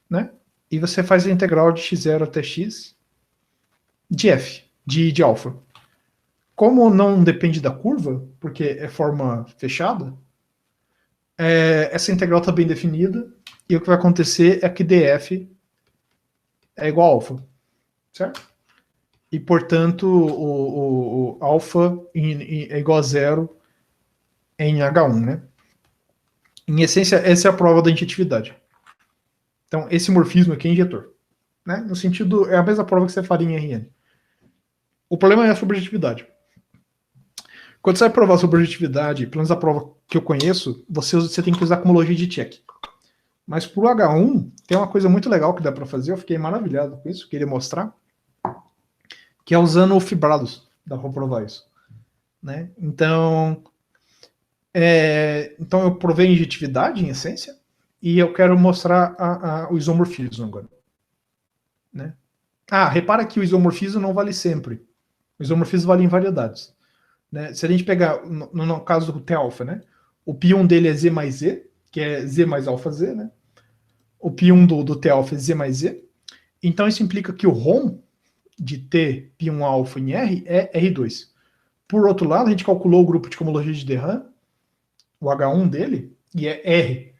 né? E você faz a integral de x0 até x de f, de alfa. Como não depende da curva, porque é forma fechada, essa integral está bem definida, e o que vai acontecer é que df é igual a alfa, certo? E, portanto, o alfa é igual a zero em H1, né? Em essência, essa é a prova da injetividade. Então, esse morfismo aqui é injetor. Né? No sentido, é a mesma prova que você faria em RN. O problema é a subjetividade. Quando você vai provar sobre objetividade, pelo menos a prova que eu conheço, você tem que usar cosmologia de check. Mas pro H1, tem uma coisa muito legal que dá para fazer, eu fiquei maravilhado com isso, queria mostrar, que é usando fibrados, dá para provar isso. Né? Então eu provei injetividade, em essência, e eu quero mostrar o isomorfismo agora. Né? Repara que o isomorfismo não vale sempre. O isomorfismo vale em variedades. Né? Se a gente pegar, no caso do T-alfa, né? O π1 dele é Z mais Z, que é Z mais alfa Z, né? O π1 do T-alfa é Z mais Z. Então isso implica que o ROM de T, π1 alfa em R é R2. Por outro lado, a gente calculou o grupo de cohomologia de de Rham, o H1 dele, e é R.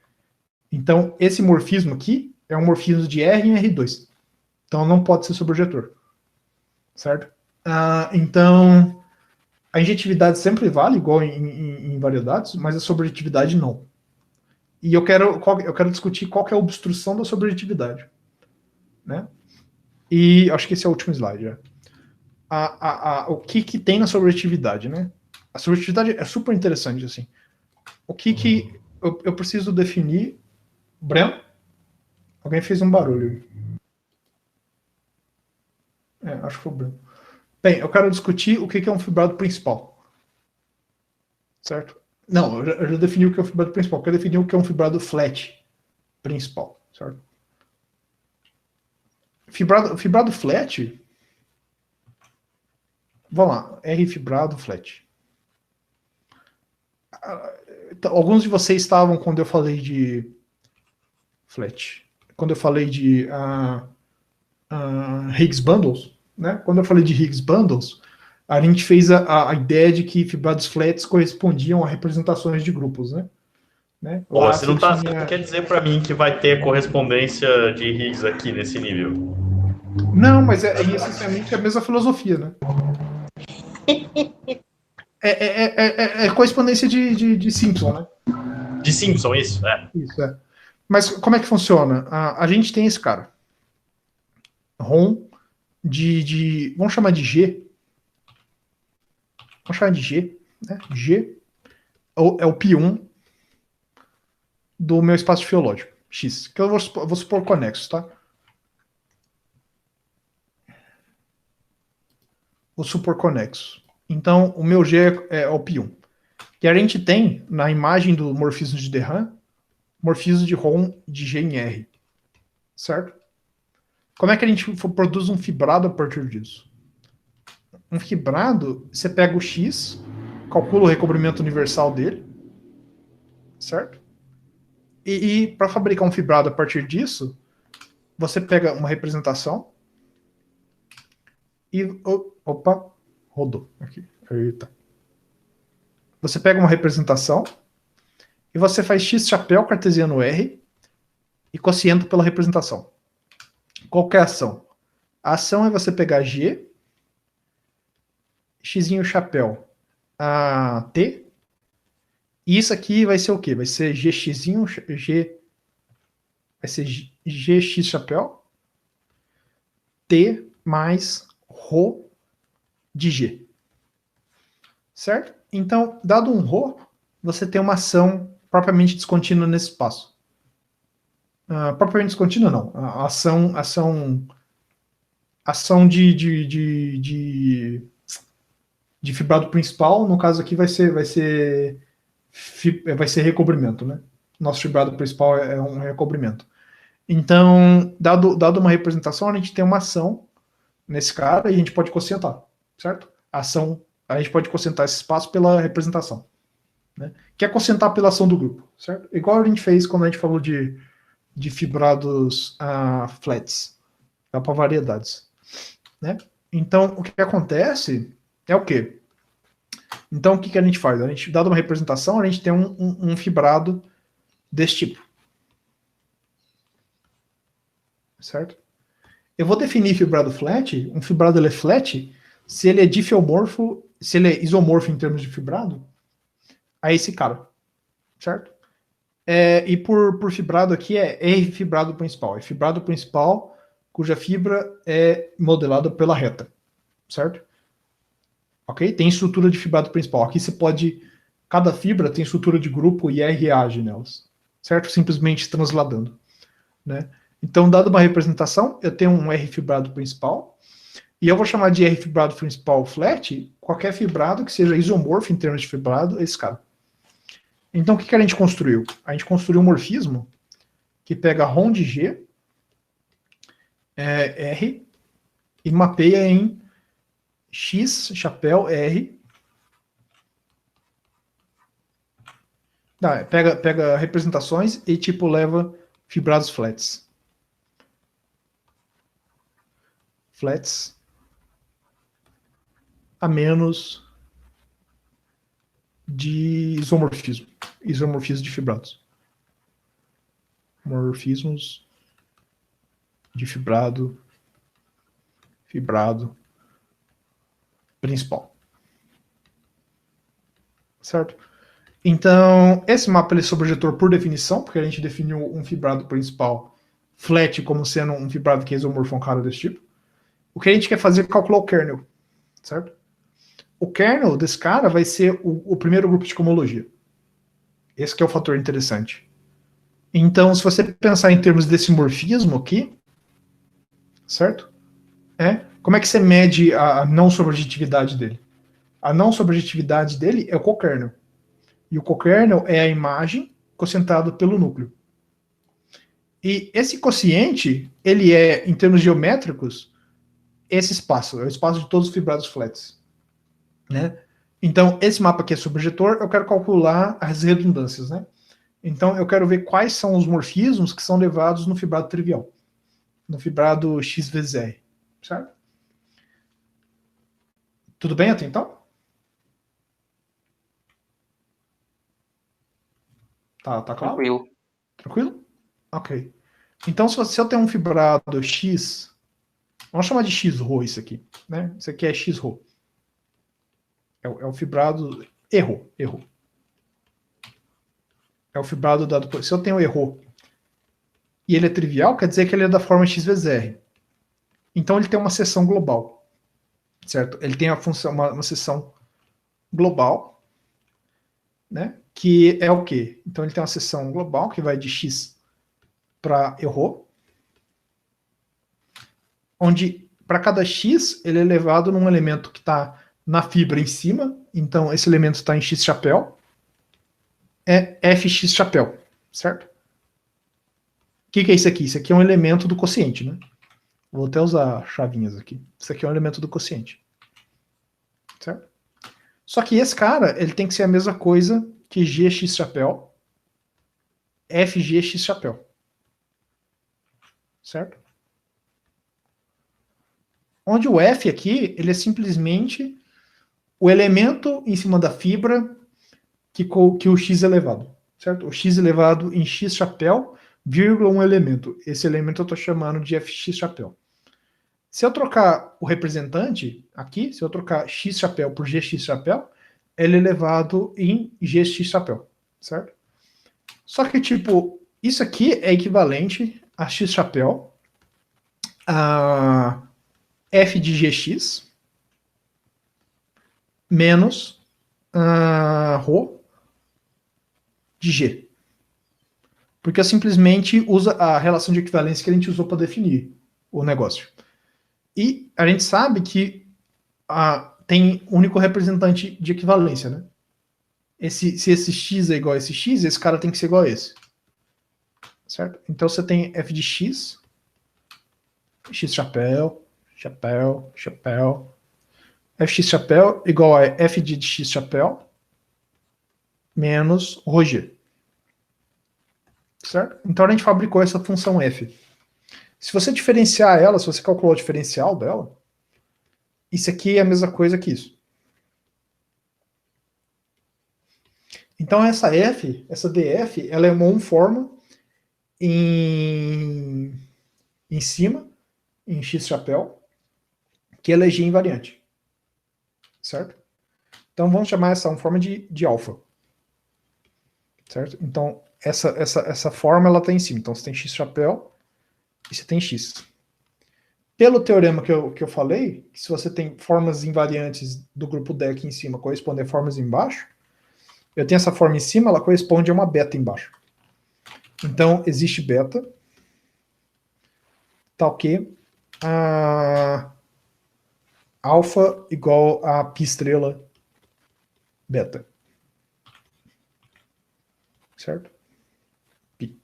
Então esse morfismo aqui é um morfismo de R em R2. Então não pode ser sobrejetor. Certo? Então a injetividade sempre vale, igual em variedades, mas a sobrejetividade não. E eu quero discutir qual que é a obstrução da sobrejetividade. Né? E acho que esse é o último slide. Né? O que tem na sobrejetividade, né? A sobrejetividade é super interessante, assim. O que eu preciso definir... Breno? Alguém fez um barulho. Acho que foi o Breno. Bem, eu quero discutir o que é um fibrado principal. Certo? Não, eu já defini o que é um fibrado principal. Eu quero definir o que é um fibrado flat principal. Certo? Fibrado flat... Vamos lá. R fibrado flat. Alguns de vocês estavam quando eu falei de... Flat. Quando eu falei de Higgs bundles, né? Quando eu falei de Higgs bundles, a gente fez a ideia de que fibrados flats correspondiam a representações de grupos, né? Você não quer dizer para mim que vai ter correspondência de Higgs aqui nesse nível? Não, mas é essencialmente a mesma filosofia, né? É correspondência de Simpson, né? De Simpson, isso? Isso, é. Mas como é que funciona? A gente tem esse cara. ROM vamos chamar de G. Vamos chamar de G. Né? G é o π1 do meu espaço fiológico. X. Que eu vou supor conexos, tá? Vou supor conexos. Então, o meu G é o π1. E a gente tem, na imagem do morfismo de de Rham, morfismo de ROM de G em R. Certo? Como é que a gente produz um fibrado a partir disso? Um fibrado, você pega o X, calcula o recobrimento universal dele, certo? E para fabricar um fibrado a partir disso, você pega uma representação e... Opa, rodou aqui. Eita. Você pega uma representação e você faz X chapéu cartesiano R e quociente pela representação. Qual que é a ação? A ação é você pegar G, xzinho chapéu, T, e isso aqui vai ser o quê? Vai ser Gxzinho, vai ser Gx chapéu, T mais Rho de G. Certo? Então, dado um Rho, você tem uma ação propriamente descontínua nesse espaço. Propriamente descontínua, não. A ação de fibrado principal, no caso aqui vai ser recobrimento, né? Nosso fibrado principal é um recobrimento. Então, dado uma representação, a gente tem uma ação nesse cara e a gente pode quocientar, certo? A gente pode quocientar esse espaço pela representação, né? Que é quocientar pela ação do grupo, certo? Igual a gente fez quando a gente falou de fibrados flats, dá para variedades, né? Então, o que acontece é o quê? Então, o que a gente faz? A gente, dado uma representação, a gente tem um fibrado desse tipo. Certo? Eu vou definir fibrado flat, um fibrado ele é flat, se ele é difiomorfo, se ele é isomorfo em termos de fibrado, a esse cara. Certo? E por fibrado aqui é R fibrado principal. É fibrado principal cuja fibra é modelada pela reta. Certo? ok? Tem estrutura de fibrado principal. Aqui você pode, cada fibra tem estrutura de grupo e R age nelas, certo? Simplesmente transladando, né? Então, dada uma representação, eu tenho um R fibrado principal, e eu vou chamar de R fibrado principal flat qualquer fibrado que seja isomorfo em termos de fibrado, esse cara. Então, o que a gente construiu? A gente construiu um morfismo que pega ROM de G, R, e mapeia em X, chapéu, R. Pega representações e tipo leva fibrados flats. Flats a menos de isomorfismo. Isomorfismo de fibrados. Morfismos de fibrado principal. Certo? Então, esse mapa ele é sobrejetor por definição, porque a gente definiu um fibrado principal flat como sendo um fibrado que é isomorfo a um cara desse tipo. O que a gente quer fazer é calcular o kernel, certo? O kernel desse cara vai ser o primeiro grupo de cohomologia. Esse que é o fator interessante. Então, se você pensar em termos desse morfismo aqui, certo? Como é que você mede a não sobrejetividade dele? A não sobrejetividade dele é o cokernel. E o cokernel é a imagem quocientada pelo núcleo. E esse quociente, ele é, em termos geométricos, esse espaço, é o espaço de todos os fibrados flats. Né? Então, esse mapa aqui é sobrejetor, eu quero calcular as redundâncias. Né? Então, eu quero ver quais são os morfismos que são levados no fibrado trivial. No fibrado X vezes R. Certo? Tudo bem até então? Tá claro? Tranquilo. Tranquilo? Ok. Então, se eu tenho um fibrado X, vamos chamar de X-Rho isso aqui. Né? Isso aqui é X-Rho. É o fibrado... Errou. É o fibrado dado por... Se eu tenho erro e ele é trivial, quer dizer que ele é da forma X vezes R. Então ele tem uma seção global. Certo? Ele tem a função, uma seção global, né? Que é o quê? Então ele tem uma seção global que vai de X para erro, onde para cada X ele é levado num elemento que está na fibra em cima, então esse elemento está em X chapéu, é Fx chapéu, certo? O que é isso aqui? Isso aqui é um elemento do quociente, né? Vou até usar chavinhas aqui. Isso aqui é um elemento do quociente. Certo? Só que esse cara, ele tem que ser a mesma coisa que Gx chapéu, Fgx chapéu. Certo? Onde o F aqui, ele é simplesmente o elemento em cima da fibra que o X é elevado. Certo? O X elevado em X chapéu, vírgula um elemento. Esse elemento eu estou chamando de Fx chapéu. Se eu trocar o representante aqui, se eu trocar X chapéu por Gx chapéu, ele é elevado em Gx chapéu, certo? Só que, tipo, isso aqui é equivalente a X chapéu, a F de Gx, menos Rho de G. Porque eu simplesmente uso a relação de equivalência que a gente usou para definir o negócio. E a gente sabe que tem único representante de equivalência, né? Se esse x é igual a esse x, esse cara tem que ser igual a esse. Certo? Então você tem f de x, x chapéu, fx chapéu igual a f de x chapéu menos ρg. Certo? Então a gente fabricou essa função f. Se você diferenciar ela, se você calcular o diferencial dela, isso aqui é a mesma coisa que isso. Então essa F, essa DF, ela é uma on-forma em cima, em X chapéu, que ela é G invariante. Certo? Então vamos chamar essa on-forma de alfa. Certo? Então essa forma ela está em cima. Então você tem X chapéu e você tem X. pelo teorema que eu falei, que se você tem formas invariantes do grupo D aqui em cima correspondem a formas embaixo, eu tenho essa forma em cima, ela corresponde a uma beta embaixo. Então, existe beta, tal que alfa igual a π estrela beta. Certo? Π.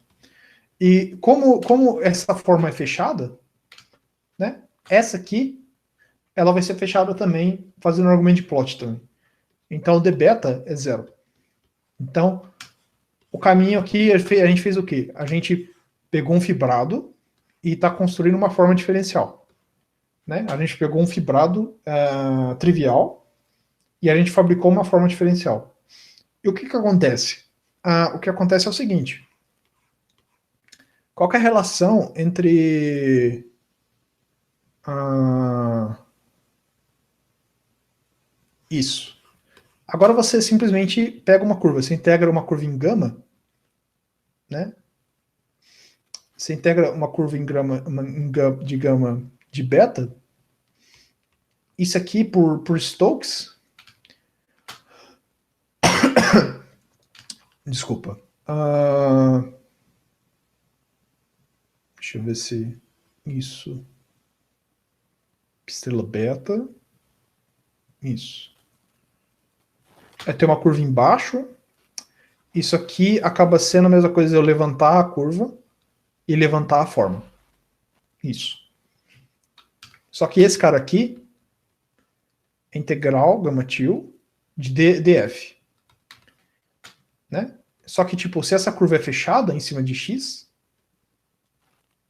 E como essa forma é fechada, né? Essa aqui, ela vai ser fechada também fazendo um argumento de plot também. Então, o d beta é 0. Então, o caminho aqui, a gente fez o quê? A gente pegou um fibrado e está construindo uma forma diferencial. Né? A gente pegou um fibrado trivial e a gente fabricou uma forma diferencial. E o que acontece? O que acontece é o seguinte. Qual que é a relação entre isso? Agora você simplesmente pega uma curva, você integra uma curva em gama, né? Você integra uma curva de gama de beta. Isso aqui por Stokes. Desculpa. Deixa eu ver se isso. Estrela beta. Isso. Tem uma curva embaixo. Isso aqui acaba sendo a mesma coisa de eu levantar a curva e levantar a forma. Isso. Só que esse cara aqui é integral gama til de df. Né? Só que, tipo, se essa curva é fechada em cima de x,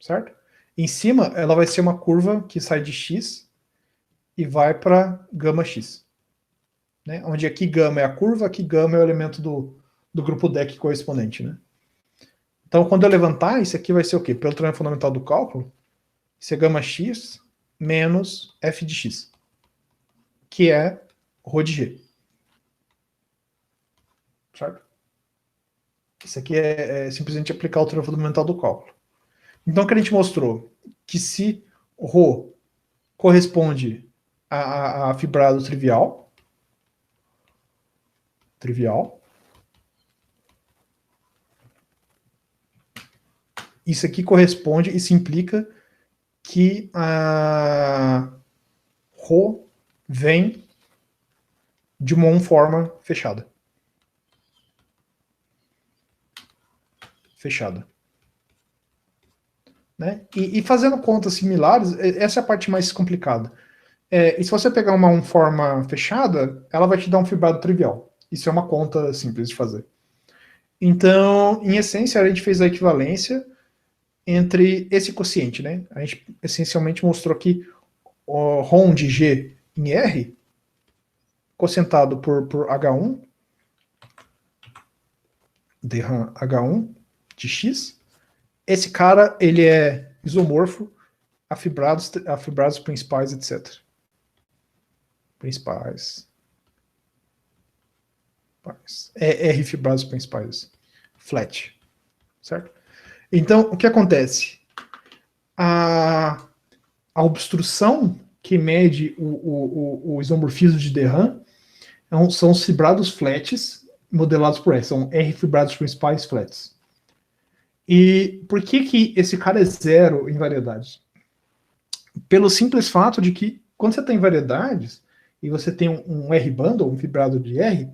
certo? Em cima, ela vai ser uma curva que sai de x e vai para gama x. Né? Onde aqui gama é a curva, aqui gama é o elemento do grupo deck correspondente. Né? Então, quando eu levantar, isso aqui vai ser o quê? Pelo teorema fundamental do cálculo, isso é gama x menos f de x, que é ρ de g. Certo? Isso aqui é simplesmente aplicar o teorema fundamental do cálculo. Então, o que a gente mostrou? Que se ρ corresponde a fibrado trivial, isso aqui corresponde, isso implica que a ρ vem de uma forma fechada. Né? E fazendo contas similares, essa é a parte mais complicada. E se você pegar uma forma fechada, ela vai te dar um fibrado trivial. Isso é uma conta simples de fazer. Então, em essência, a gente fez a equivalência entre esse quociente. Né? A gente essencialmente mostrou que o ρ de G em R, quocientado por H1, derram H1 de X, esse cara ele é isomorfo a fibrados principais, etc. Principais. R fibrados principais. Flat. Certo? Então, o que acontece? A obstrução que mede o isomorfismo de Derram são os fibrados flats modelados por R. São R fibrados principais flats. E por que esse cara é zero em variedades? Pelo simples fato de que, quando você tem variedades, e você tem um R-bundle, um fibrado de R,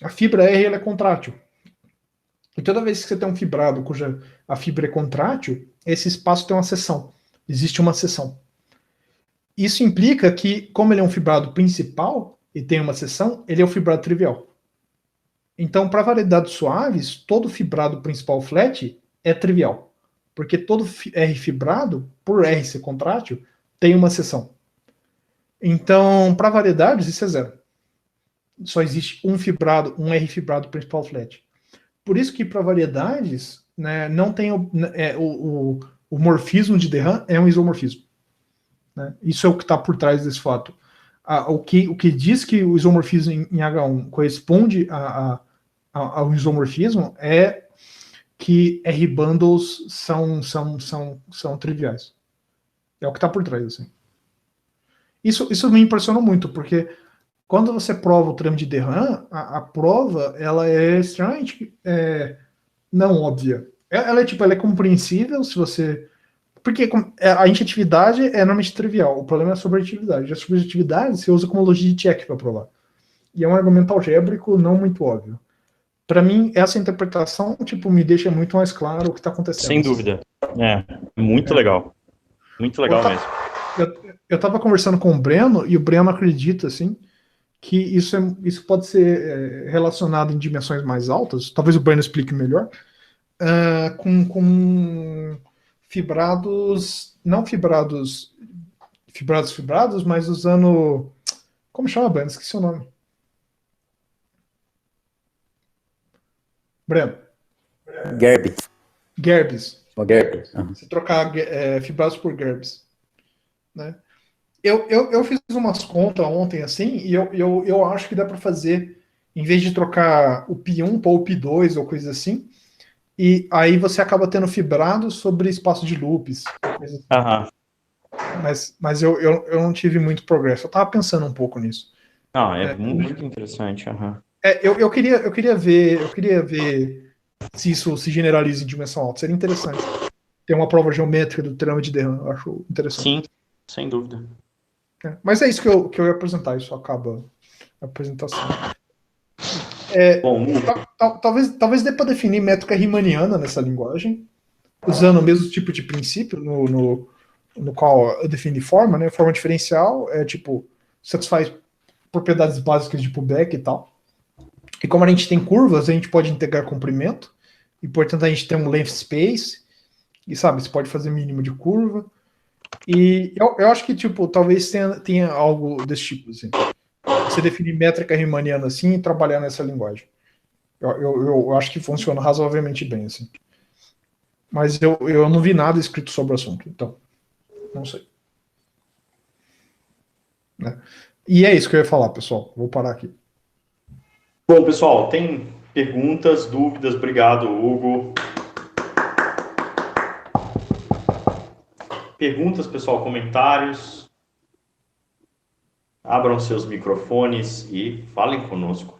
a fibra R ela é contrátil. E toda vez que você tem um fibrado cuja a fibra é contrátil, esse espaço tem uma seção. Existe uma seção. Isso implica que, como ele é um fibrado principal e tem uma seção, ele é o fibrado trivial. Então, para variedades suaves, todo fibrado principal flat é trivial. Porque todo R fibrado, por R ser contrátil, tem uma seção. Então, para variedades, isso é zero. Só existe um R fibrado principal flat. Por isso que para variedades, né, não tem o morfismo de Derram é um isomorfismo. Né? Isso é o que está por trás desse fato. O que diz que o isomorfismo em H1 corresponde ao isomorfismo é que R-bundles são triviais. É o que está por trás, assim. Isso me impressionou muito, porque quando você prova o trama de DRAM, a prova ela é extremamente não óbvia. Ela é compreensível se você. Porque a injetividade é normalmente trivial. O problema é a sobrejetividade. A sobrejetividade você usa como logística de check para provar. E é um argumento algébrico não muito óbvio. Para mim, essa interpretação me deixa muito mais claro o que está acontecendo. Sem dúvida. Muito legal. Muito legal mesmo. Eu estava conversando com o Breno, e o Breno acredita, assim, que isso pode ser relacionado em dimensões mais altas, talvez o Breno explique melhor, com fibrados, não fibrados, mas usando, como chama, Breno? Esqueci o nome. Breno. Gerbes. Gerb. Você trocar fibrados por Gerbes. Né? Eu fiz umas contas ontem, assim, e eu acho que dá para fazer, em vez de trocar o Pi1 para o Pi2 ou coisa assim, e aí você acaba tendo fibrado sobre espaço de loops. Coisa assim. Mas eu não tive muito progresso. Eu tava pensando um pouco nisso. Não, muito interessante. Eu queria ver se isso se generaliza em dimensão alta. Seria interessante. Ter uma prova geométrica do trama de DRAM, eu acho interessante. Sim, sem dúvida. Mas é isso que eu ia apresentar, isso acaba a apresentação. Bom, talvez dê para definir métrica riemanniana nessa linguagem, usando o mesmo tipo de princípio no qual eu defini forma, né? Forma diferencial satisfaz propriedades básicas de Pubeck e tal. E como a gente tem curvas, a gente pode integrar comprimento, e portanto a gente tem um length space, e você pode fazer mínimo de curva. E eu acho que, talvez tenha algo desse tipo, assim. Você definir métrica riemanniana assim e trabalhar nessa linguagem. Eu acho que funciona razoavelmente bem, assim. Mas eu não vi nada escrito sobre o assunto, então, não sei. Né? E é isso que eu ia falar, pessoal. Vou parar aqui. Bom, pessoal, tem perguntas, dúvidas? Obrigado, Hugo. Perguntas, pessoal, comentários? Abram seus microfones e falem conosco.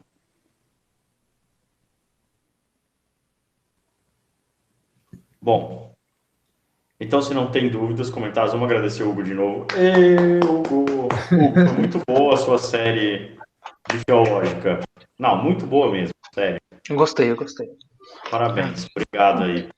Bom, então se não tem dúvidas, comentários, vamos agradecer o Hugo de novo. Hugo, foi muito boa a sua série de Geológica. Não, muito boa mesmo, sério. Eu gostei. Parabéns, obrigado aí